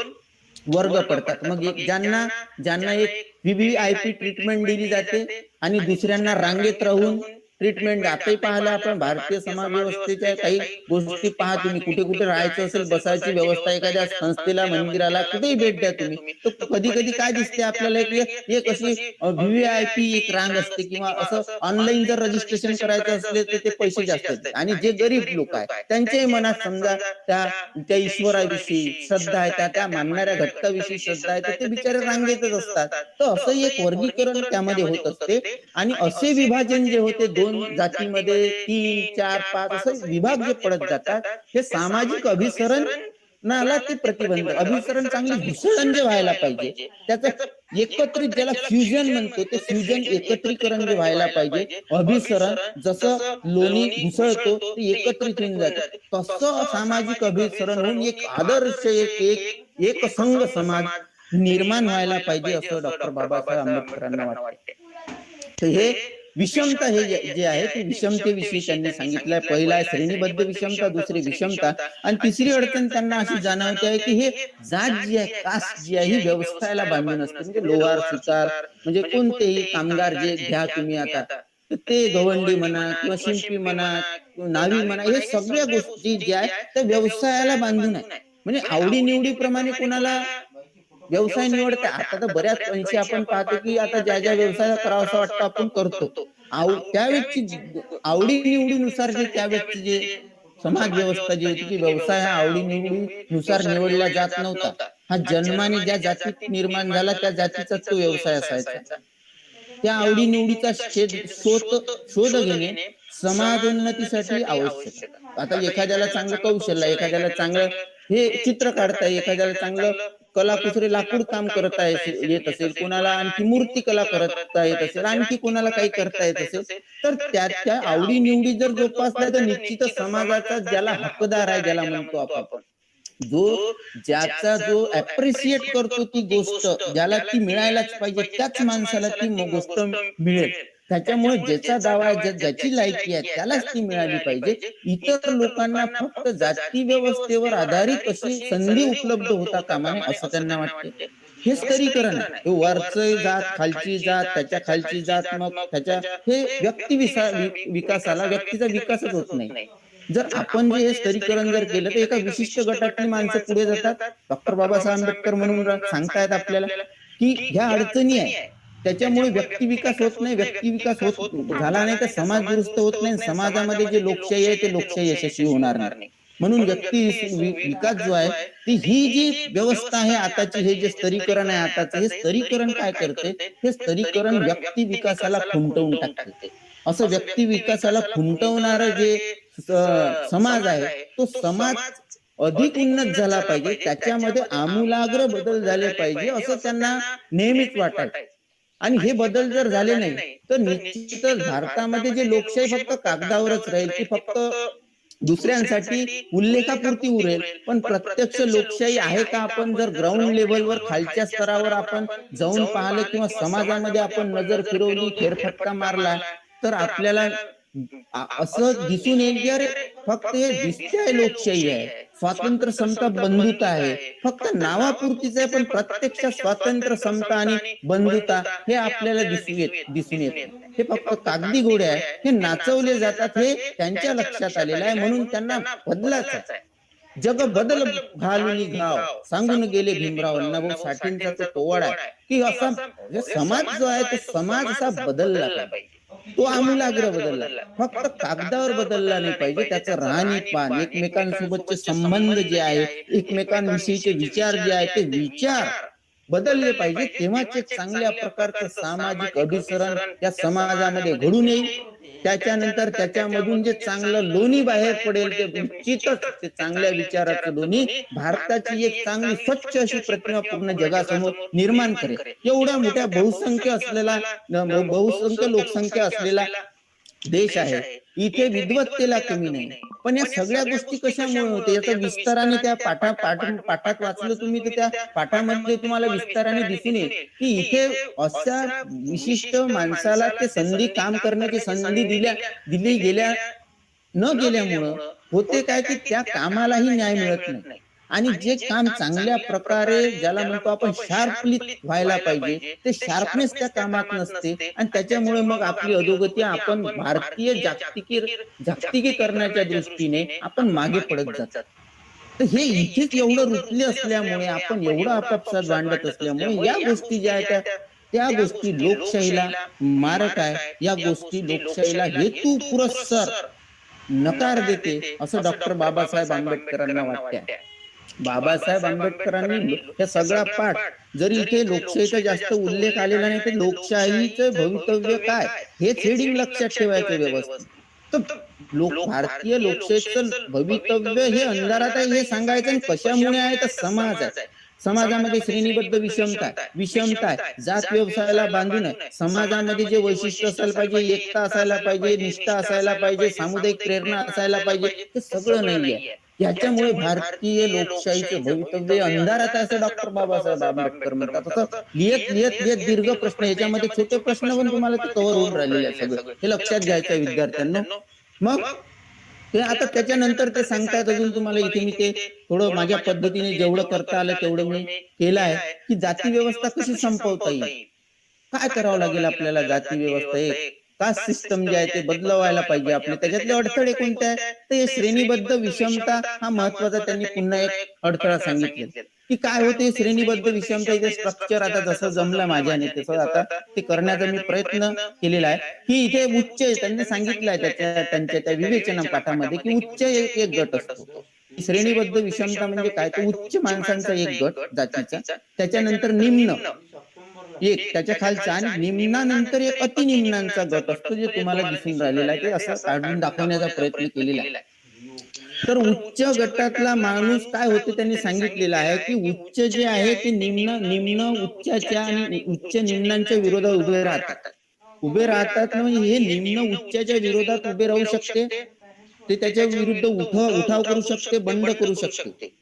वर्ग पडतात. मग एक ज्यांना ज्यांना एक व्हीव्हीआयपी ट्रीटमेंट दिली जाते आणि दुसऱ्यांना रांगेत राहून ट्रीटमेंट. आताही पाहिलं आपण भारतीय समाज व्यवस्थेच्या काही गोष्टी पहा तुम्ही, कुठे कुठे राहायचं असेल, बसायची व्यवस्था, एखाद्या संस्थेला, मंदिराला, कुठेही भेट द्या तुम्ही, तर कधी कधी काय दिसते आपल्याला की एक अशी व्हीव्हीआयपी एक रांग असते, किंवा असं ऑनलाईन जर रजिस्ट्रेशन करायचं असले तर ते पैसे जास्त आहेत. आणि जे गरीब लोक आहेत त्यांच्याही मनात समजा त्या त्या ईश्वराविषयी श्रद्धा आहे, त्या त्या मानणाऱ्या घटकाविषयी श्रद्धा आहे, तर ते बिचारे रांगेतच असतात. तर असं एक वर्गीकरण त्यामध्ये होत असते. आणि असे विभाजन जे होते दोन जातीमध्ये, 3, 4, 5 असं विभाग जे पडत जातात, हे सामाजिक अभिसरणाला ते प्रतिबंध. अभिसरण चांगली घुसळण जे व्हायला पाहिजे, त्याचं एकत्रित, ज्याला फ्युजन म्हणतो, ते फ्युजन एकत्रीकरण जे व्हायला पाहिजे. अभिसरण जसं लोणी घुसळतो ते एकत्रित होऊन जाते, तसं सामाजिक अभिसरण होऊन एक आदर्श एक संघ समाज निर्माण व्हायला पाहिजे असं डॉक्टर बाबासाहेब आंबेडकरांना वाटते. तर हे विषमता हे जे आहे ते विषमतेविषयी त्यांनी सांगितलंय. पहिला आहे श्रेणीबद्ध विषमता, दुसरी विषमता, आणि तिसरी अडचण त्यांना अशी जाणवते आहे की हे जात जी आहे, कास्ट जी आहे, ही व्यवस्थेला बांधून असते. म्हणजे लोहार, सुतार, म्हणजे कोणतेही कामगार जे घ्या तुम्ही आता, तर ते गवंडी म्हणा किंवा शिंपी म्हणा, नावी म्हणा, हे सगळ्या गोष्टी ज्या आहेत त्या व्यवसायाला बांधून आहे. म्हणजे आवडीनिवडीप्रमाणे कोणाला व्यवसाय निवडते. आता तर बऱ्याच अंशी आपण पाहतो की आता ज्या ज्या व्यवसाय करावा असं वाटतं आपण करतो. त्या व्यक्ती आवडी निवडीनुसार जे त्या व्यक्ती जे समाज व्यवस्था जी होती की व्यवसाय हा आवडी निवडीनुसार निवडला जात नव्हता. हा जन्माने ज्या जातीत निर्माण झाला त्या जातीचा तो व्यवसाय असायचा. त्या आवडी निवडीचा शोध घेणे समाजोन्नतीसाठी आवश्यक आहे. आता एखाद्याला चांगलं कौशल्य, एखाद्याला चांगलं हे चित्र काढता, एखाद्याला चांगलं कलाकुसरी लाकूड काम करता येत असेल, कोणाला आणखी मूर्ती कला करता येत असेल, आणखी कोणाला काही करता येत असेल, तर त्या आवडी निवडी जर जोपासल्या तर निश्चितच समाजाचा ज्याला हक्कदार आहे, ज्याला म्हणतो आपण, ज्याचा जो अप्रिशिएट करतो ती गोष्ट, ज्याला ती मिळायलाच पाहिजे, त्याच माणसाला ती गोष्ट मिळेल. त्याच्यामुळे ज्याचा दावा आहे, ज्याची लायकी आहे त्यालाच ती मिळाली पाहिजे. इतर लोकांना फक्त जाती व्यवस्थेवर आधारित अशी संधी उपलब्ध होता कामा नये असं त्यांना वाटते. हे स्तरीकरण आहे. हे वरची जात, खालची जात, त्याच्या खालची जात, मग त्याच्या हे व्यक्ती विकासाला, व्यक्तीचा विकासच होत नाही. जर आपण जे हे स्तरीकरण जर केलं तर एका विशिष्ट गटातली माणसं पुढे जातात. डॉक्टर बाबासाहेब आंबेडकर म्हणून सांगतायत आपल्याला की ह्या अडचणी आहे, त्याच्यामुळे व्यक्ती विकास होत नाही. व्यक्ती विकास होत झाला नाही तर समाज दुरुस्त होत नाही. समाजामध्ये जे लोकशाही आहे ते लोकशाही यशस्वी होणार नाही. म्हणून व्यक्ती विकास जो आहे ती ही जी व्यवस्था आहे आताची, हे जे स्तरीकरण आहे आताचं, हे स्तरीकरण काय करते, हे स्तरीकरण व्यक्ती विकासाला खुंटवून टाकते. असं व्यक्ती विकासाला खुंटवणारं जे समाज आहे, तो समाज अधिक उन्नत झाला पाहिजे, त्याच्यामध्ये आमूलाग्र बदल झाले पाहिजे असं त्यांना नेहमीच वाटायचं. आणि हे बदल जर झाले नाही तर निश्चितच भारतामध्ये जे लोकशाही फक्त कागदावरच राहील, ती फक्त दुसऱ्यांसाठी उल्लेखापुरती उरेल, पण प्रत्यक्ष लोकशाही आहे का? आपण जर ग्राउंड लेवलवर, खालच्या स्तरावर आपण जाऊन पाहिलं किंवा समाजामध्ये आपण नजर फिरवली, फेरफटका मारला, तर आपल्याला असं दिसून येईल की अरे फक्त हे दिसते लोकशाही आहे, स्वातंत्र्य, समता, बंधुता आहे, फक्त नावापुरतीच आहे, पण प्रत्यक्ष स्वातंत्र्य, समता आणि बंधुता हे आपल्याला दिसून येत. हे फक्त कागदी घोडे आहे, हे नाचवले जातात, हे त्यांच्या लक्षात आलेलं आहे. म्हणून त्यांना बदलाचं आहे. जग बदल घालून घाव सांगून गेले भीमराव अण्णाभाऊ साठेंचा तो पोवाडा आहे की असा समाज जो आहे तो समाज असा बदलला पाहिजे, तो आमूलाग्र बदलला, फक्त कागदावर बदलला नाही पाहिजे. त्याचं राहणीमान, एकमेकांसोबतचे संबंध जे आहे, एकमेकांविषयीचे विचार जे आहे, ते विचार बदलले पाहिजे. तेव्हाच एक चांगल्या प्रकारचं सामाजिक अभिसरण या समाजामध्ये घडून येईल. त्याच्यानंतर त्याच्यामधून जे चांगलं लोणी बाहेर पडेल, ते निश्चितच ते चांगल्या विचाराचं लोणी भारताची एक चांगली स्वच्छ अशी प्रतिमा पूर्ण जगासमोर निर्माण करेल. एवढ्या मोठ्या बहुसंख्य लोकसंख्या असलेला देश आहे, इथे विद्वत्तेला कमी नाही. पण या सगळ्या गोष्टी कशामुळे होते याचा विस्ताराने त्या पाठात वाचलं तुम्ही, तर त्या पाठामध्ये तुम्हाला विस्ताराने दिसून येईल की इथे अशा विशिष्ट माणसाला ते संधी, काम करण्याची संधी दिली गेल्यामुळं होते काय की त्या कामालाही न्याय मिळत नाही. आणि जे काम चांगल्या प्रकारे, ज्याला म्हणतो आपण शार्पली व्हायला पाहिजे, ते शार्पनेस त्या कामात नसते. आणि त्याच्यामुळे मग आपली अधोगती, आपण भारतीय जागतिकीकरणाच्या दृष्टीने आपण मागे पडत जातात. तर हे इथेच एवढं रुतले असल्यामुळे, आपण एवढं आपापसात भांडत असल्यामुळे या गोष्टी ज्या आहेत त्या गोष्टी लोकशाहीला मारक आहे. या गोष्टी लोकशाहीला हेतू पुरस्सर नकार देते असं डॉक्टर बाबासाहेब आंबेडकरांना वाटते. बाबासाहेब आंबेडकरांनी हे सगळा पाठ, जरी इथे लोकशाहीचा जास्त उल्लेख आलेला नाही, तर लोकशाहीचं भवितव्य काय हेच हेडिंग लक्षात ठेवायचं व्यवस्थित. तर भारतीय लोकशाहीचं भवितव्य हे अंधारात आहे हे सांगायचं. आणि कशामुळे आहे तर समाज आहे, समाजामध्ये श्रेणीबद्ध विषमता आहे, जात व्यवसायाला बांधून आहे. समाजामध्ये जे वैशिष्ट्य असायला पाहिजे, एकता असायला पाहिजे, निष्ठा असायला पाहिजे, सामुदायिक प्रेरणा असायला पाहिजे, ते सगळं नाहीये. याच्यामुळे भारतीय लोकशाहीचे भवितव्य अंधारात आहे असं डॉक्टर बाबासाहेब आंबेडकर म्हणतात. असं लिहित दीर्घ प्रश्न, याच्यामध्ये छोटे प्रश्न पण तुम्हाला ते कव्हर होऊन राहिलेले आहे. सगळं हे लक्षात घ्यायचं विद्यार्थ्यांना. मग ते आता त्याच्यानंतर ते सांगतायत अजून तुम्हाला, इथे मी ते थोडं माझ्या पद्धतीने जेवढं करता आलं तेवढं मी केलं आहे की जाती व्यवस्था कशी संपवता येईल, काय करावं लागेल आपल्याला. जाती व्यवस्था, एक कास्ट सिस्टम जे आहे ते बदलवायला पाहिजे आपले. त्याच्यातले अडथळे कोणते आहेत, तर हे श्रेणीबद्ध विषमता हा महत्वाचा त्यांनी पुन्हा एक अडथळा सांगितले की काय होते श्रेणीबद्ध विषमता. इथे स्ट्रक्चर आता जसं जमलं माझ्याने तसं आता ते करण्याचा मी प्रयत्न केलेला आहे की इथे उच्च, त्यांनी सांगितलं आहे त्यांच्या त्या विवेचना पाठामध्ये की उच्च एक गट असतो. श्रेणीबद्ध विषमता म्हणजे काय, तर उच्च माणसांचा एक गट जातीचा, त्याच्यानंतर निम्न एक, त्याच्या खालचा, आणि निम्नानंतर एक अतिनिम्नांचा गट असतो, जे तुम्हाला दिसून राहिलेला आहे. ते असं काढून दाखवण्याचा प्रयत्न केलेला आहे. तर उच्च गटातला माणूस काय होते त्यांनी सांगितलेलं आहे की उच्च जे आहे ते निम्न उच्चाच्या आणि उच्च निम्नांच्या विरोधात उभे राहतात म्हणजे हे निम्न उच्चाच्या विरोधात उभे राहू शकते, ते त्याच्या विरुद्ध उठाव करू शकते, बंड करू शकते.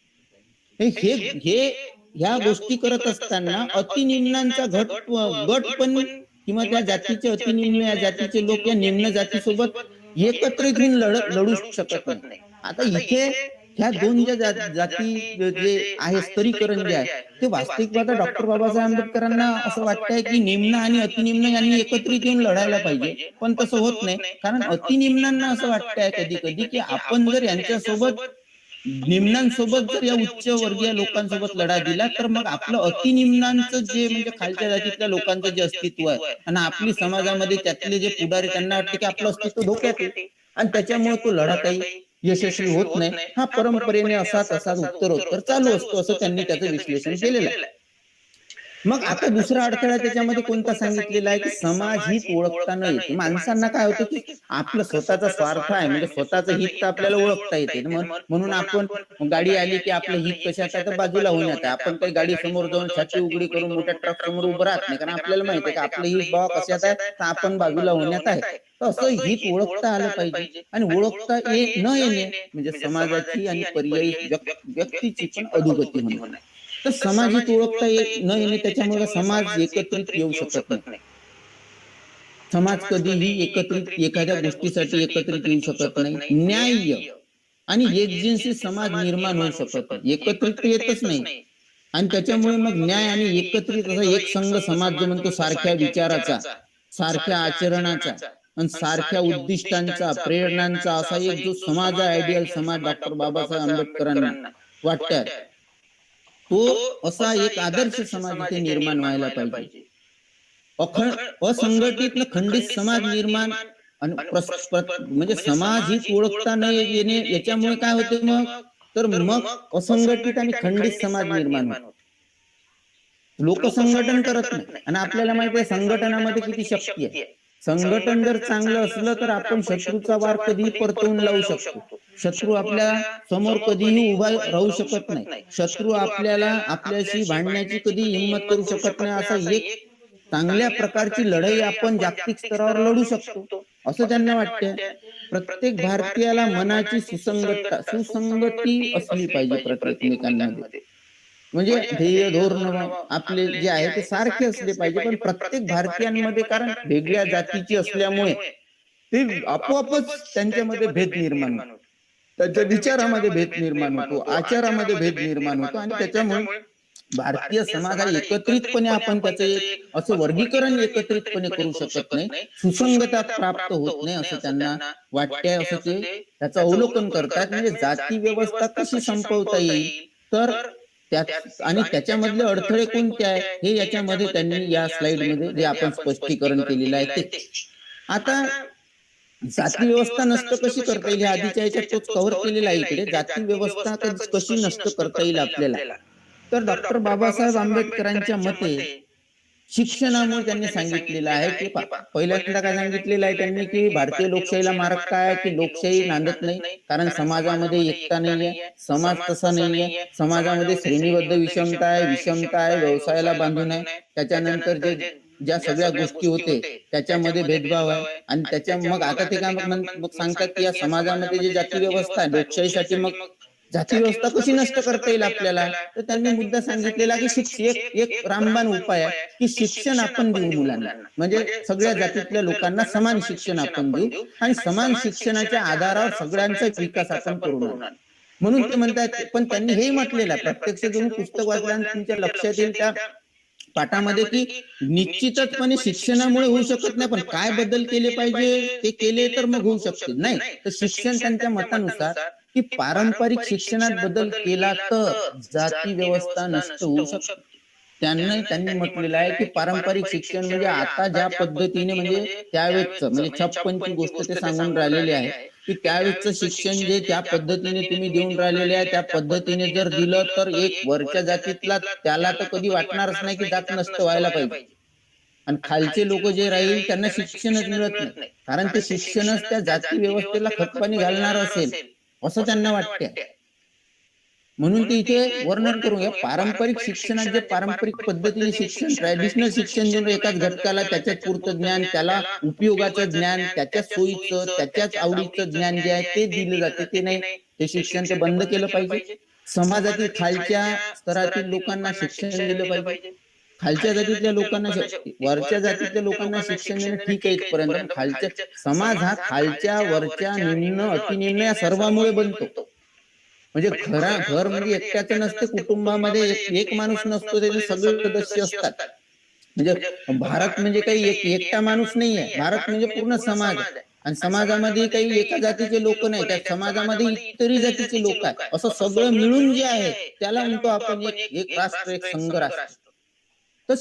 हे ह्या गोष्टी करत असताना अतिनिम्नांचा गट पण किंवा त्या जातीचे अतिनिम्न, या जातीचे लोक या निम्न जातीसोबत एकत्रित होऊन लढू शकत नाही. आता इथे ह्या दोन ज्या जाती जे आहे, स्तरीकरण जे आहे ते वास्तविक पाहता डॉक्टर बाबासाहेब आंबेडकरांना असं वाटतंय की निम्न आणि अतिनिम्न यांनी एकत्रित येऊन लढायला पाहिजे, पण तसं होत नाही. कारण अतिनिम्नांना असं वाटतंय कधी कधी की आपण जर यांच्यासोबत, निम्नांसोबत जर या उच्च वर्गीय लोकांसोबत लढा दिला, तर मग आपलं अतिनिम्नांचं जे म्हणजे खालच्या जातीतल्या लोकांचं जे अस्तित्व आहे आणि आपली समाजामध्ये त्यातले जे पुढारी, त्यांना वाटते की आपलं अस्तित्व धोक्यात आहे आणि त्याच्यामुळे तो लढा काही यशस्वी होत नाही, हा परंपरेने असाच उत्तरोत्तर चालू असतो, असं त्यांनी त्याचं विश्लेषण केलेलं आहे. मग आता दुसरा अडथळा त्याच्यामध्ये कोणता सांगितलेला आहे, की समाज हित ओळखता न येते. माणसांना काय होतं, की आपलं स्वतःचा स्वार्थ आहे, म्हणजे स्वतःचं हित तर आपल्याला ओळखता येते ना, म्हणून आपण गाडी आली की आपलं हित कशात आहे तर बाजूला होण्यात आहे. आपण काही गाडी समोर जाऊन छाती उघडी करून मोठ्या ट्रक समोर उभं राहत नाही, कारण आपल्याला माहिती आहे की आपलं हित बाबा कशात आहे तर आपण बाजूला होण्यात आहे. तर असं हित ओळखता आलं पाहिजे. आणि ओळखता न येणे म्हणजे समाजाची आणि पर्यायी व्यक्तीची पण अधोगती होणे. तर समाजिक ओळखता न येणे त्याच्यामुळे समाज एकत्रित येऊ शकत नाही. समाज कधीही एकत्रित एखाद्या गोष्टीसाठी एकत्रित येऊ शकत नाही. न्याय्य आणि एकजिन्सी समाज निर्माण होऊ शकत नाही, एकत्रित तर येतच नाही. आणि त्याच्यामुळे मग न्याय आणि एकत्रित असा एक संघ समाज जो म्हणतो, सारख्या विचाराचा, सारख्या आचरणाचा आणि सारख्या उद्दिष्टांचा, प्रेरणांचा असा एक जो समाज आहे, आयडियल समाज डॉक्टर बाबासाहेब आंबेडकरांना वाटतात, तो असा एक आदर्श समाज इथे निर्माण व्हायला पाहिजे. असंघटित न खंडित समाज निर्माण आणि म्हणजे समाज ही ओळखता न येणे याच्यामुळे काय होते मग असंघटित आणि खंडित समाज निर्माण होते. लोक संघटन करत नाही, आणि आपल्याला माहिती आहे संघटनामध्ये किती शक्ती आहे. संघटन जर चांगलं असलं तर आपण शत्रूचा वार कधीही परतवून लावू शकतो. शत्रू आपल्या समोर कधीही उभा राहू शकत नाही. शत्रू आपल्याशी भांडण्याची कधी हिंमत करू शकत नाही. असा एक चांगल्या प्रकारची लढाई आपण जागतिक स्तरावर लढू शकतो, असं त्यांना वाटते. प्रत्येक भारतीयाला मनाची सुसंगती असली पाहिजे एकमेकांमध्ये. म्हणजे ध्येय धोरण आपले जे आहे ते सारखे असले पाहिजे, पण प्रत्येक भारतीयांमध्ये, कारण वेगळ्या जातीची असल्यामुळे ते आपोआपच त्यांच्यामध्ये भेद निर्माण होतो, त्यांच्या विचारामध्ये भेद निर्माण होतो, आचारामध्ये भेद निर्माण होतो. आणि त्याच्यामुळे भारतीय समाज हा एकत्रितपणे आपण त्याचं एक असं वर्गीकरण एकत्रितपणे करू शकत नाही, सुसंगता प्राप्त होत नाही, असं त्यांना वाटते. असं ते त्याचं अवलोकन करतात. म्हणजे जाती व्यवस्था कशी संपवता येईल, तर आणि त्याच्यामधले अडथळे कोणते आहे हे याच्यामध्ये त्यांनी या स्लाइड मध्ये जे आपण स्पष्टीकरण केलेलं आहे ते. आता जाती व्यवस्था नष्ट कशी करता येईल, आधीच्या याच्यात तोच कव्हर केलेला आहे. इकडे जाती व्यवस्था कशी नष्ट करता येईल आपल्याला, तर डॉक्टर बाबासाहेब आंबेडकरांच्या मते शिक्षणामुळे त्यांनी सांगितलेलं आहे, की पहिल्यांदा काय सांगितलेलं आहे त्यांनी, की भारतीय लोकशाहीला मारक काय आहे, की लोकशाही नांदत नाही, कारण समाजामध्ये एकता नाहीये, समाज तसा नाहीये, समाजामध्ये श्रेणीबद्ध विषमता आहे, व्यवसायाला बांधून आहे, त्याच्यानंतर ज्या सगळ्या गोष्टी होते त्याच्यामध्ये भेदभाव आहे. आणि त्याच्या मग आता ते काय मग सांगतात, की या समाजामध्ये जी जाती व्यवस्था आहे, लोकशाहीसाठी मग जाती व्यवस्था कशी नष्ट करता येईल आपल्याला, तर त्यांनी मुद्दा सांगितलेला, की एक रामबाण उपाय आहे, की शिक्षण आपण देऊ मुलांना, म्हणजे सगळ्या जातीतल्या लोकांना समान शिक्षण आपण देऊ, आणि समान शिक्षणाच्या आधारावर सगळ्यांचा विकास आपण करू. म्हणून ते म्हणतात. पण त्यांनी हे म्हटलेलं आहे, प्रत्यक्ष तुम्ही पुस्तक वाचल्यानंतर तुमच्या लक्षात येईल त्या पाठामध्ये, की निश्चितचपणे शिक्षणामुळे होऊ शकत नाही, पण काय बदल केले पाहिजे ते केले तर मग होऊ शकते. नाही तर शिक्षण त्यांच्या मतानुसार, की पारंपरिक शिक्षणात बदल केला तर जाती व्यवस्था नष्ट होऊ शकते. त्यांनी म्हटलेलं आहे, की पारंपरिक शिक्षण म्हणजे आता ज्या पद्धतीने, म्हणजे त्यावेळेचं, म्हणजे 56ची गोष्ट ते सांगून राहिलेले आहे, की त्यावेळेचं शिक्षण जे त्या पद्धतीने तुम्ही देऊन राहिलेले आहे त्या पद्धतीने जर दिलं तर एक वरच्या जातीतला त्याला तर कधी वाटणारच नाही की जात नष्ट व्हायला पाहिजे, आणि खालचे लोक जे राहील त्यांना शिक्षणच मिळत नाही, कारण ते शिक्षणच त्या जाती व्यवस्थेला खतपाणी घालणार असेल असं त्यांना वाटते. म्हणून ते इथे वर्णन करून घ्या, पारंपरिक शिक्षणात जे पारंपरिक पद्धतीने शिक्षण, ट्रॅडिशनल शिक्षण देऊन एकाच घटकाला त्याच्याच पुरतं ज्ञान, त्याला उपयोगाचं ज्ञान, त्याच्याच सोयीचं, त्याच्याच आवडीचं ज्ञान जे आहे ते दिलं जाते, ते नाही, ते शिक्षण ते बंद केलं पाहिजे. समाजातील खालच्या स्तरातील लोकांना शिक्षण दिलं पाहिजे. खालच्या जातीतल्या लोकांना, वरच्या जातीतल्या लोकांना शिक्षण देणं ठीक आहे इथपर्यंत, खालच्या समाज हा खालच्या वरच्या निम्न अतिनिम्न या सर्वांमुळे बनतो. म्हणजे घर म्हणजे एकट्याचं नसते, कुटुंबामध्ये एक माणूस नसतो, त्याचे सगळे सदस्य असतात. म्हणजे भारत म्हणजे काही एकटा माणूस नाहीये, भारत म्हणजे पूर्ण समाज आहे, आणि समाजामध्ये काही एका जातीचे लोक नाही, त्या समाजामध्ये इतरही जातीचे लोक आहेत, असं सगळं मिळून जे आहे त्याला म्हणतो आपण एक राष्ट्र, एक संघ राष्ट्र. तर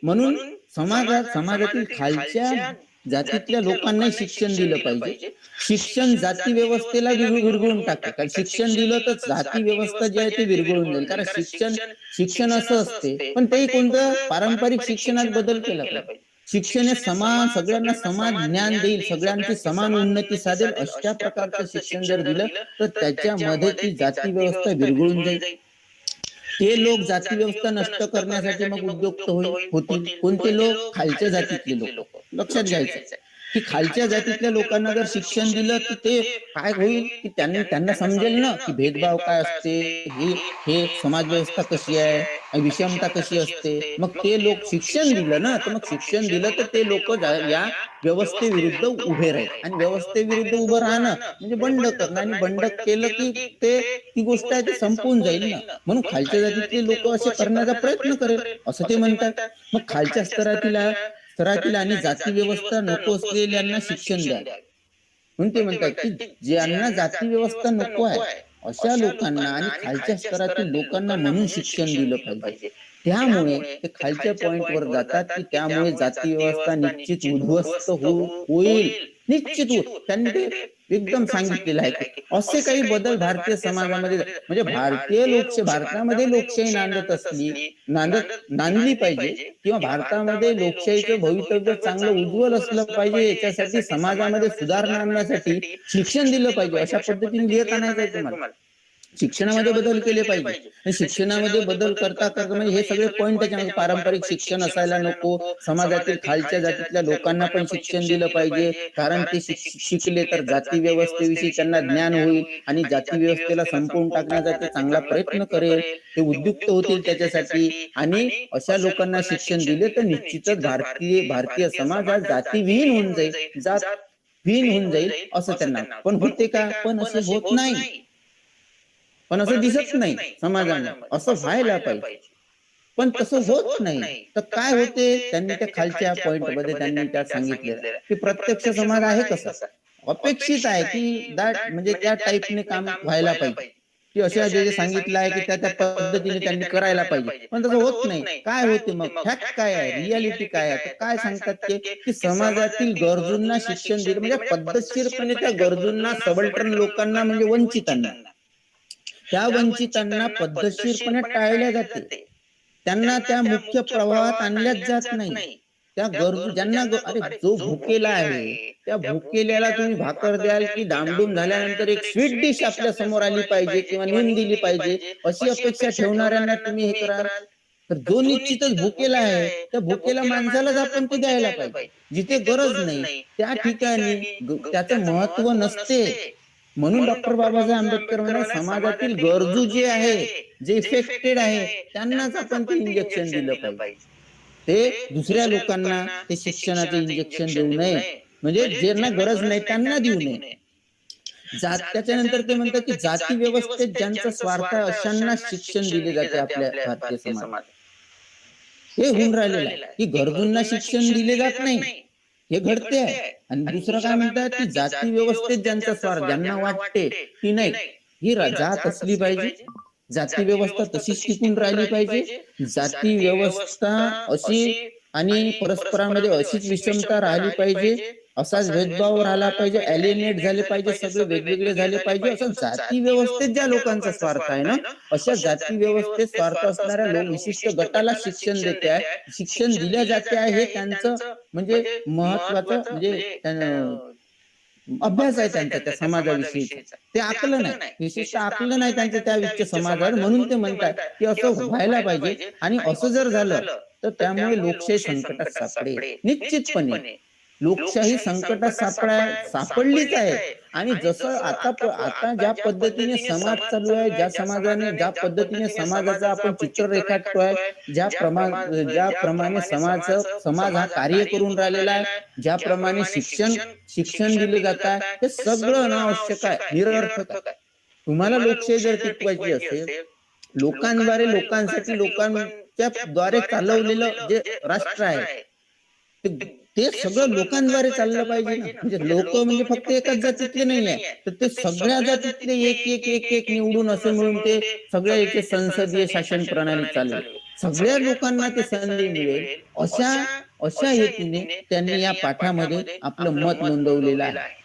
म्हणून समाजातील खालच्या जातीतल्या लोकांना शिक्षण दिलं पाहिजे. शिक्षण जाती व्यवस्थेला विरघळून टाकते, कारण शिक्षण दिलं तर जाती व्यवस्था जी आहे ती विरघळून जाईल. कारण शिक्षण शिक्षण असं असते, पण तेही कोणतं पारंपरिक शिक्षणात बदल केला पाहिजे. शिक्षण हे समान, सगळ्यांना समान ज्ञान देईल, सगळ्यांची समान उन्नती साधेल, अशा प्रकारचं शिक्षण जर दिलं तर त्याच्यामध्ये ती जाती व्यवस्था विरघळून जाईल. ते लोक जाती व्यवस्था नष्ट करण्यासाठी मग उद्युक्त होतील. कोणते लोक? खालच्या जातीतले लोक. लक्षात घ्यायचं की खालच्या जातीतल्या लोकांना जर शिक्षण दिलं तर ते काय होईल की त्यांना समजेल ना की भेदभाव काय असते, हे हे समाज व्यवस्था कशी आहे, विषमता कशी असते. मग ते लोक शिक्षण दिलं ना, तर मग शिक्षण दिलं तर ते लोक या व्यवस्थेविरुद्ध उभे राहील. आणि व्यवस्थेविरुद्ध उभं राहणं म्हणजे बंड करणं, आणि बंड केलं की ते ती गोष्ट आहे ती संपून जाईल ना. म्हणून खालच्या जातीतले लोक असे करण्याचा प्रयत्न करेल असं ते म्हणतात. मग खालच्या स्तरातील आणि जाती व्यवस्था नको असलेल्यांना शिक्षण द्या. म्हणून ते म्हणतात की ज्यांना जाती व्यवस्था नको आहे अशा लोकांना आणि खालच्या स्तरातील लोकांना म्हणून शिक्षण दिलं पाहिजे. त्यामुळे ते खालच्या पॉइंटवर जातात की त्यामुळे जाती व्यवस्था निश्चित उद्ध्वस्त होईल. निश्चित त्यांनी ते एकदम सांगितलेलं आहे की असे काही बदल भारतीय समाजामध्ये, म्हणजे भारतामध्ये लोकशाही नांदली पाहिजे, किंवा भारतामध्ये लोकशाहीचं भवितव्य चांगलं उज्ज्वल असलं पाहिजे, याच्यासाठी समाजामध्ये सुधारणा आणण्यासाठी शिक्षण दिलं पाहिजे. अशा पद्धतीने लिहित आणायचं आहे तुम्हाला. शिक्षणामध्ये बदल केले पाहिजे. आणि शिक्षणामध्ये बदल करता करता म्हणजे हे सगळे पॉइंट त्याच्यामध्ये, पारंपरिक शिक्षण असायला नको, समाजातील खालच्या जातीतल्या लोकांना पण शिक्षण दिलं पाहिजे, कारण ते शिकले तर जाती व्यवस्थेविषयी त्यांना ज्ञान होईल आणि जाती व्यवस्थेला संपवून टाकण्याचा ते चांगला प्रयत्न करेल, ते उद्युक्त होतील त्याच्यासाठी. आणि अशा लोकांना शिक्षण दिले तर निश्चितच भारतीय समाज हा जातीविहीन होऊन जाईल, जातविहीन होऊन जाईल असं त्यांना. पण होते का? पण असे होत नाही, पण असं दिसत नाही समाजामध्ये. असं व्हायला पाहिजे, पण तसं होत नाही. तर काय होते, त्यांनी त्या खालच्या पॉइंट मध्ये त्यांनी त्या सांगितलेलं की प्रत्यक्ष समाज आहे कसा, अपेक्षित आहे की म्हणजे त्या टाईपने काम व्हायला पाहिजे, की अशा जे सांगितलं आहे की त्या त्या पद्धतीने त्यांनी करायला पाहिजे. पण तसं होत नाही. काय होते मग? फॅक्ट काय आहे, रियालिटी काय आहे? तर काय सांगतात ते की समाजातील गरजूंना शिक्षण दिलं, म्हणजे पद्धतशीरपणे त्या गरजूंना, सबल्टर्न लोकांना म्हणजे वंचितांना, त्या वंचितांना पद्धतशीरपणे टाळल्या जाते. त्यांना त्या मुख्य प्रवाहात आणल्याच जात नाही. त्या गरजू ज्यांना अरे जो भुकेला आहे त्या भुकेल्याला तुम्ही भाकर द्याल की डामडूम झाल्यानंतर एक स्वीट डिश आपल्या समोर आली पाहिजे किंवा नेऊन दिली पाहिजे, अशी अपेक्षा ठेवणाऱ्यांना तुम्ही हे कराल. तर जो निश्चितच भुकेला आहे त्या भुकेला माणसालाच आपण ते द्यायला पाहिजे. जिथे गरज नाही त्या ठिकाणी त्याचं महत्व नसते. म्हणून डॉक्टर बाबासाहेब आंबेडकर म्हणे समाजातील गरजू जे आहे, जे इफेक्टेड आहे, त्यांनाच आपण ते इंजेक्शन दिलं पाहिजे. ते दुसऱ्या लोकांना ते शिक्षणाचे इंजेक्शन देऊ नये, म्हणजे ज्यांना गरज नाही त्यांना देऊ नये. त्याच्यानंतर ते म्हणतात की जाती व्यवस्थेत ज्यांचा स्वार्थ आहे अशांना शिक्षण दिले जाते आपल्या भारतीय समाजात. हे होऊन राहिलेलं आहे की गरजूंना शिक्षण दिले जात नाही, हे घडते आहे. आणि दुसरं काय म्हणतात की जाती व्यवस्थेत ज्यांचा स्वार्थ, ज्यांना वाटते की नाही ही जात असली पाहिजे, जाती व्यवस्था तशीच टिकून राहिली पाहिजे, जाती व्यवस्था अशी आणि परस्परांमध्ये अशीच विषमता राहिली पाहिजे, असाच भेदभाव राहिला पाहिजे, एलिएनेट झाले पाहिजे, सगळे वेगवेगळे झाले पाहिजे, असं जाती व्यवस्थेत ज्या लोकांचा स्वार्थ आहे ना, अशा जाती व्यवस्थेत स्वार्थ असणाऱ्या विशिष्ट गटाला शिक्षण देते आहे, शिक्षण दिल्या जाते आहे, हे त्यांचं म्हणजे महत्वाचं म्हणजे अभ्यास आहे त्यांचा त्या समाजाविषयीचा. ते आकलन आहे, विशिष्ट आकलन आहे त्यांचं त्या विषयी समाजात. म्हणून ते म्हणतात की असं व्हायला पाहिजे. आणि असं जर झालं तर त्यामुळे लोकशाही संकटात सापडेल. निश्चितपणे लोकशाही संकटात सापडलीच आहे. आणि जसं आता ज्या पद्धतीने समाज चालू आहे, ज्या पद्धतीने समाजाचा आपण चित्र रेखाटतोय, ज्याप्रमाणे समाज हा कार्य करून राहिलेला आहे, ज्याप्रमाणे शिक्षण दिले जात आहे, हे सगळं अनावश्यक आहे, निरर्थक आहे. तुम्हाला लोकशाही जर टिकवायची असेल, लोकांद्वारे लोकांसाठी लोकांच्या द्वारे चालवलेलं जे राष्ट्र आहे ते सगळं लोकांद्वारे चाललं पाहिजे ना. म्हणजे लोक म्हणजे फक्त एकाच जातीतले नाही आहे, तर ते सगळ्या जातीतले एक एक एक एक निवडून असे मिळून ते सगळ्या याचे संसदीय शासन प्रणाली चालेल, सगळ्या लोकांना ते संधी मिळेल, अशा हेतूने त्यांनी या पाठामध्ये आपलं मत नोंदवलेलं आहे.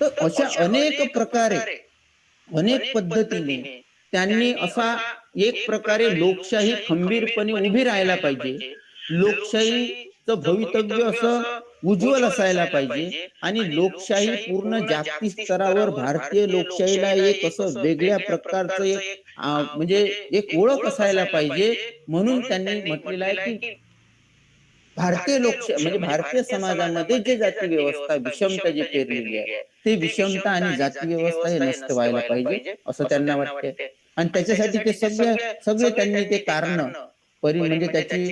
तर अशा अनेक प्रकारे अनेक पद्धतीने त्यांनी असा एक प्रकारे लोकशाही खंबीरपणे उभी राहायला पाहिजे. लोकशाहीचं भवितव्य असं उज्ज्वल असायला पाहिजे आणि लोकशाही पूर्ण जागतिक स्तरावर भारतीय लोकशाहीला एक असं वेगळ्या प्रकारचं एक म्हणजे एक ओळख असायला पाहिजे. म्हणून त्यांनी म्हटलेलं आहे की भारतीय लोकशाही म्हणजे भारतीय समाजामध्ये जे जाती व्यवस्था विषमता जी पेरलेली आहे ते विषमता आणि जाती व्यवस्था हे नष्ट व्हायला पाहिजे असं त्यांना वाटते. आणि त्याच्यासाठी ते सगळे सगळे त्यांनी ते कारण म्हणजे त्याची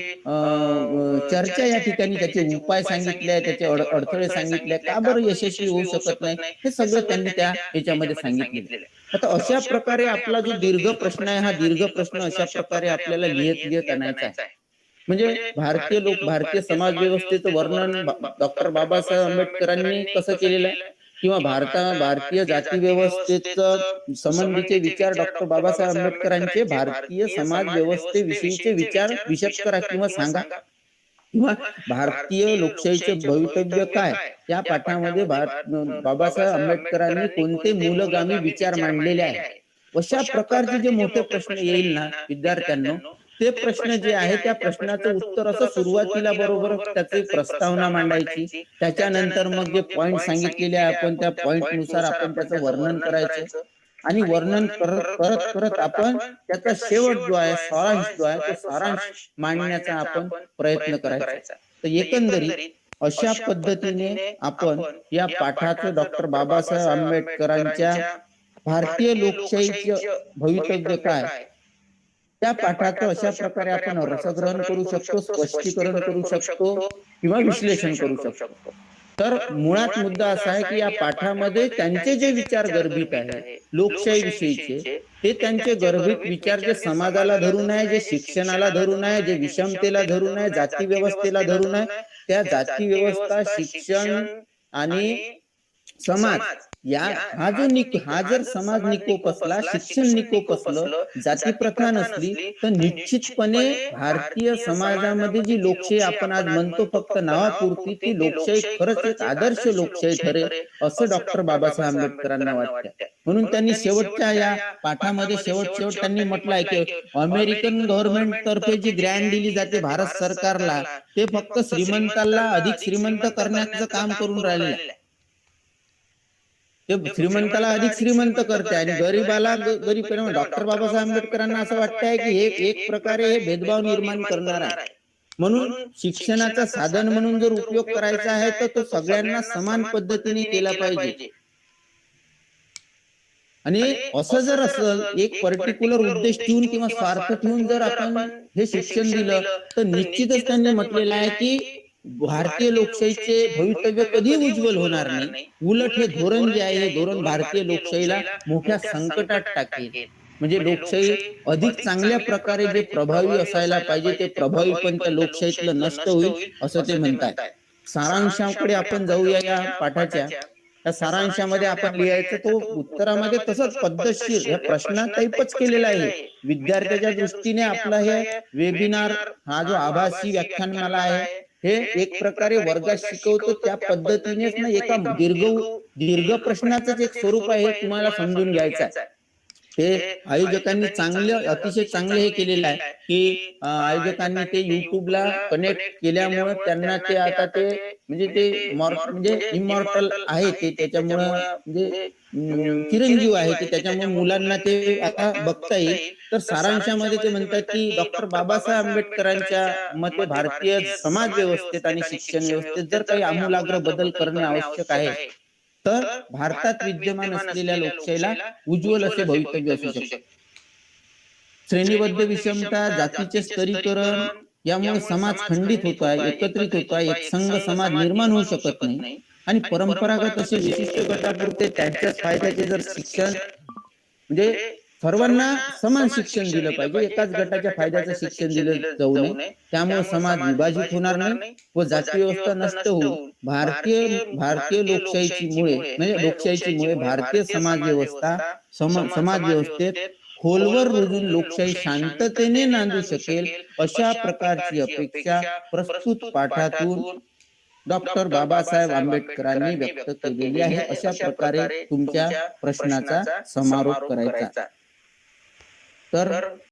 चर्चा या ठिकाणी त्याचे उपाय सांगितले, त्याचे अडथळे सांगितले, का बरं यशस्वी होऊ शकत नाही हे सगळं त्यांनी त्या याच्यामध्ये सांगितलेलं आहे. आता अशा प्रकारे आपला जो दीर्घ प्रश्न आहे हा दीर्घ प्रश्न अशा प्रकारे आपल्याला लिहित लिहित आणायचा आहे. म्हणजे भारतीय समाज व्यवस्थेचं वर्णन डॉक्टर बाबासाहेब आंबेडकरांनी कसं केलेलं आहे किंवा भारतीय जाती व्यवस्थेचं संबंधीचे विचार डॉक्टर बाबासाहेब आंबेडकरांचे भारतीय समाज व्यवस्थेविषयीचे विचार विशद करा किंवा सांगा किंवा भारतीय लोकशाहीचे भवितव्य काय या पाठामध्ये बाबासाहेब आंबेडकरांनी कोणते मूलगामी विचार मांडलेले आहेत. अशा प्रकारचे जे मोठे प्रश्न येईल ना विद्यार्थ्यांना ते प्रश्न जे आहे त्या प्रश्नाचं उत्तर असं सुरुवातीला बरोबर त्याची प्रस्तावना मांडायची. त्याच्यानंतर मग जे पॉइंट सांगितलेले आहे आपण त्या पॉइंट नुसार आपण त्याचं वर्णन करायचं आणि वर्णन करत करत करत आपण त्याचा शेवट जो आहे सारांश जो आहे तो सारांश मांडण्याचा आपण प्रयत्न करायचा. तर एकंदरीत अशा पद्धतीने आपण या पाठाचं डॉक्टर बाबासाहेब आंबेडकरांच्या भारतीय लोकशाहीचं भवितव्य काय त्या पाठाचं अशा प्रकारे आपण रसग्रहण करू शकतो, स्पष्टीकरण करू शकतो किंवा विश्लेषण करू शकतो. तर मुळात मुद्दा असा आहे की या पाठामध्ये त्यांचे जे विचार गर्भित आहे लोकशाही विषयीचे ते त्यांचे गर्भित विचार जे समाजाला धरून आहे, जे शिक्षणाला धरून आहे, जे विषमतेला धरून आहे, जाती व्यवस्थेला धरून आहे, त्या जाती व्यवस्था, शिक्षण आणि समाज या हा जर समाज निकोप असला, शिक्षण निकोप असलं, जाती प्रथा नसली तर निश्चितपणे भारतीय समाजामध्ये जी लोकशाही आपण आज म्हणतो फक्त नावापुरती ती लोकशाही खरंच एक आदर्श लोकशाही ठरेल असं डॉक्टर बाबासाहेब आंबेडकरांना वाटतं. म्हणून त्यांनी शेवटच्या या पाठामध्ये शेवट त्यांनी म्हटलंय की अमेरिकन गव्हर्नमेंट तर्फे जी ग्रँड दिली जाते भारत सरकारला ते फक्त श्रीमंतांना अधिक श्रीमंत करण्याचं काम करून राहिलेलं आहे. ते श्रीमंताला अधिक श्रीमंत करते आणि गरीबाला गरीब करणे. डॉक्टर बाबासाहेब आंबेडकरांना असं वाटतंय की हे एक प्रकारे हे भेदभाव निर्माण करणार आहे. म्हणून शिक्षणाचा साधन म्हणून जर उपयोग करायचा आहे तर तो सगळ्यांना समान पद्धतीने केला पाहिजे. आणि असं जर असेल एक पर्टिक्युलर उद्देश ठेवून किंवा स्वार्थ ठेवून जर आपण हे शिक्षण दिलं तर निश्चितच त्यांनी म्हटलेलं आहे की भारतीय लोकशाहीचे भवितव्य कधी उज्ज्वल होणार नाही. उलट हे धोरण जे आहे हे धोरण भारतीय लोकशाहीला मोठ्या संकटात टाकेल. म्हणजे लोकशाही अधिक चांगल्या प्रकारे जे प्रभावी असायला पाहिजे ते प्रभावीपण त्या लोकशाहीतलं नष्ट होईल असं ते म्हणतात. सारांशाकडे आपण जाऊया या पाठाच्या. त्या सारांशामध्ये आपण लिहायचं तो उत्तरामध्ये तसंच पद्धतशीर या प्रश्न टाईपच केलेला आहे. विद्यार्थ्याच्या दृष्टीने आपला हे वेबिनार हा जो आभासी व्याख्यानमाला आहे हे एक प्रकारे वर्गात शिकवतो त्या पद्धतीनेच ना एका दीर्घ प्रश्नाचंच एक स्वरूप आहे हे तुम्हाला समजून घ्यायचं आहे. हे आयोजकांनी अतिशय चांगले हे केलेलं आहे की आयोजकांनी ते युट्यूबला कनेक्ट केल्यामुळे त्यांना ते आता ते म्हणजे इमॉर्टल आहे ते त्याच्यामुळं म्हणजे चिरंजीव आहे ते त्याच्यामुळे मुलांना ते आता बघता येईल. तर सारांशामध्ये ते म्हणतात की डॉक्टर बाबासाहेब आंबेडकरांच्या मते भारतीय समाज व्यवस्थेत आणि शिक्षण व्यवस्थेत जर काही आमूलाग्र बदल करणे आवश्यक आहे तर भारतात विद्यमान असलेल्या लोकशाहीला उज्ज्वल असे भवितव्य असू शकते. श्रेणीबद्ध विषमता, जातीचे स्तरीकरण यामुळे समाज खंडित होत आहे, एकत्रित होत आहे, एक संघ समाज निर्माण होऊ शकत नाही आणि परंपरागत असे विशिष्ट गटापुरते त्यांच्याच फायद्याचे जर शिक्षण म्हणजे सर्वांना समान शिक्षण दिलं पाहिजे, एकाच गटाच्या फायद्याचं शिक्षण दिलं जाऊ नये. त्यामुळे समाज विभाजित होणार नाही व जाती व्यवस्था नष्ट होऊन भारतीय लोकशाहीची मुळे भारतीय समाज व्यवस्थेत खोलवर रुजून लोकशाही शांततेने नांदू शकेल अशा प्रकारची अपेक्षा प्रस्तुत पाठातून डॉक्टर बाबासाहेब आंबेडकरांनी व्यक्त केलेली आहे. अशा प्रकारे तुमच्या प्रश्नाचा समारोप करायचा. तर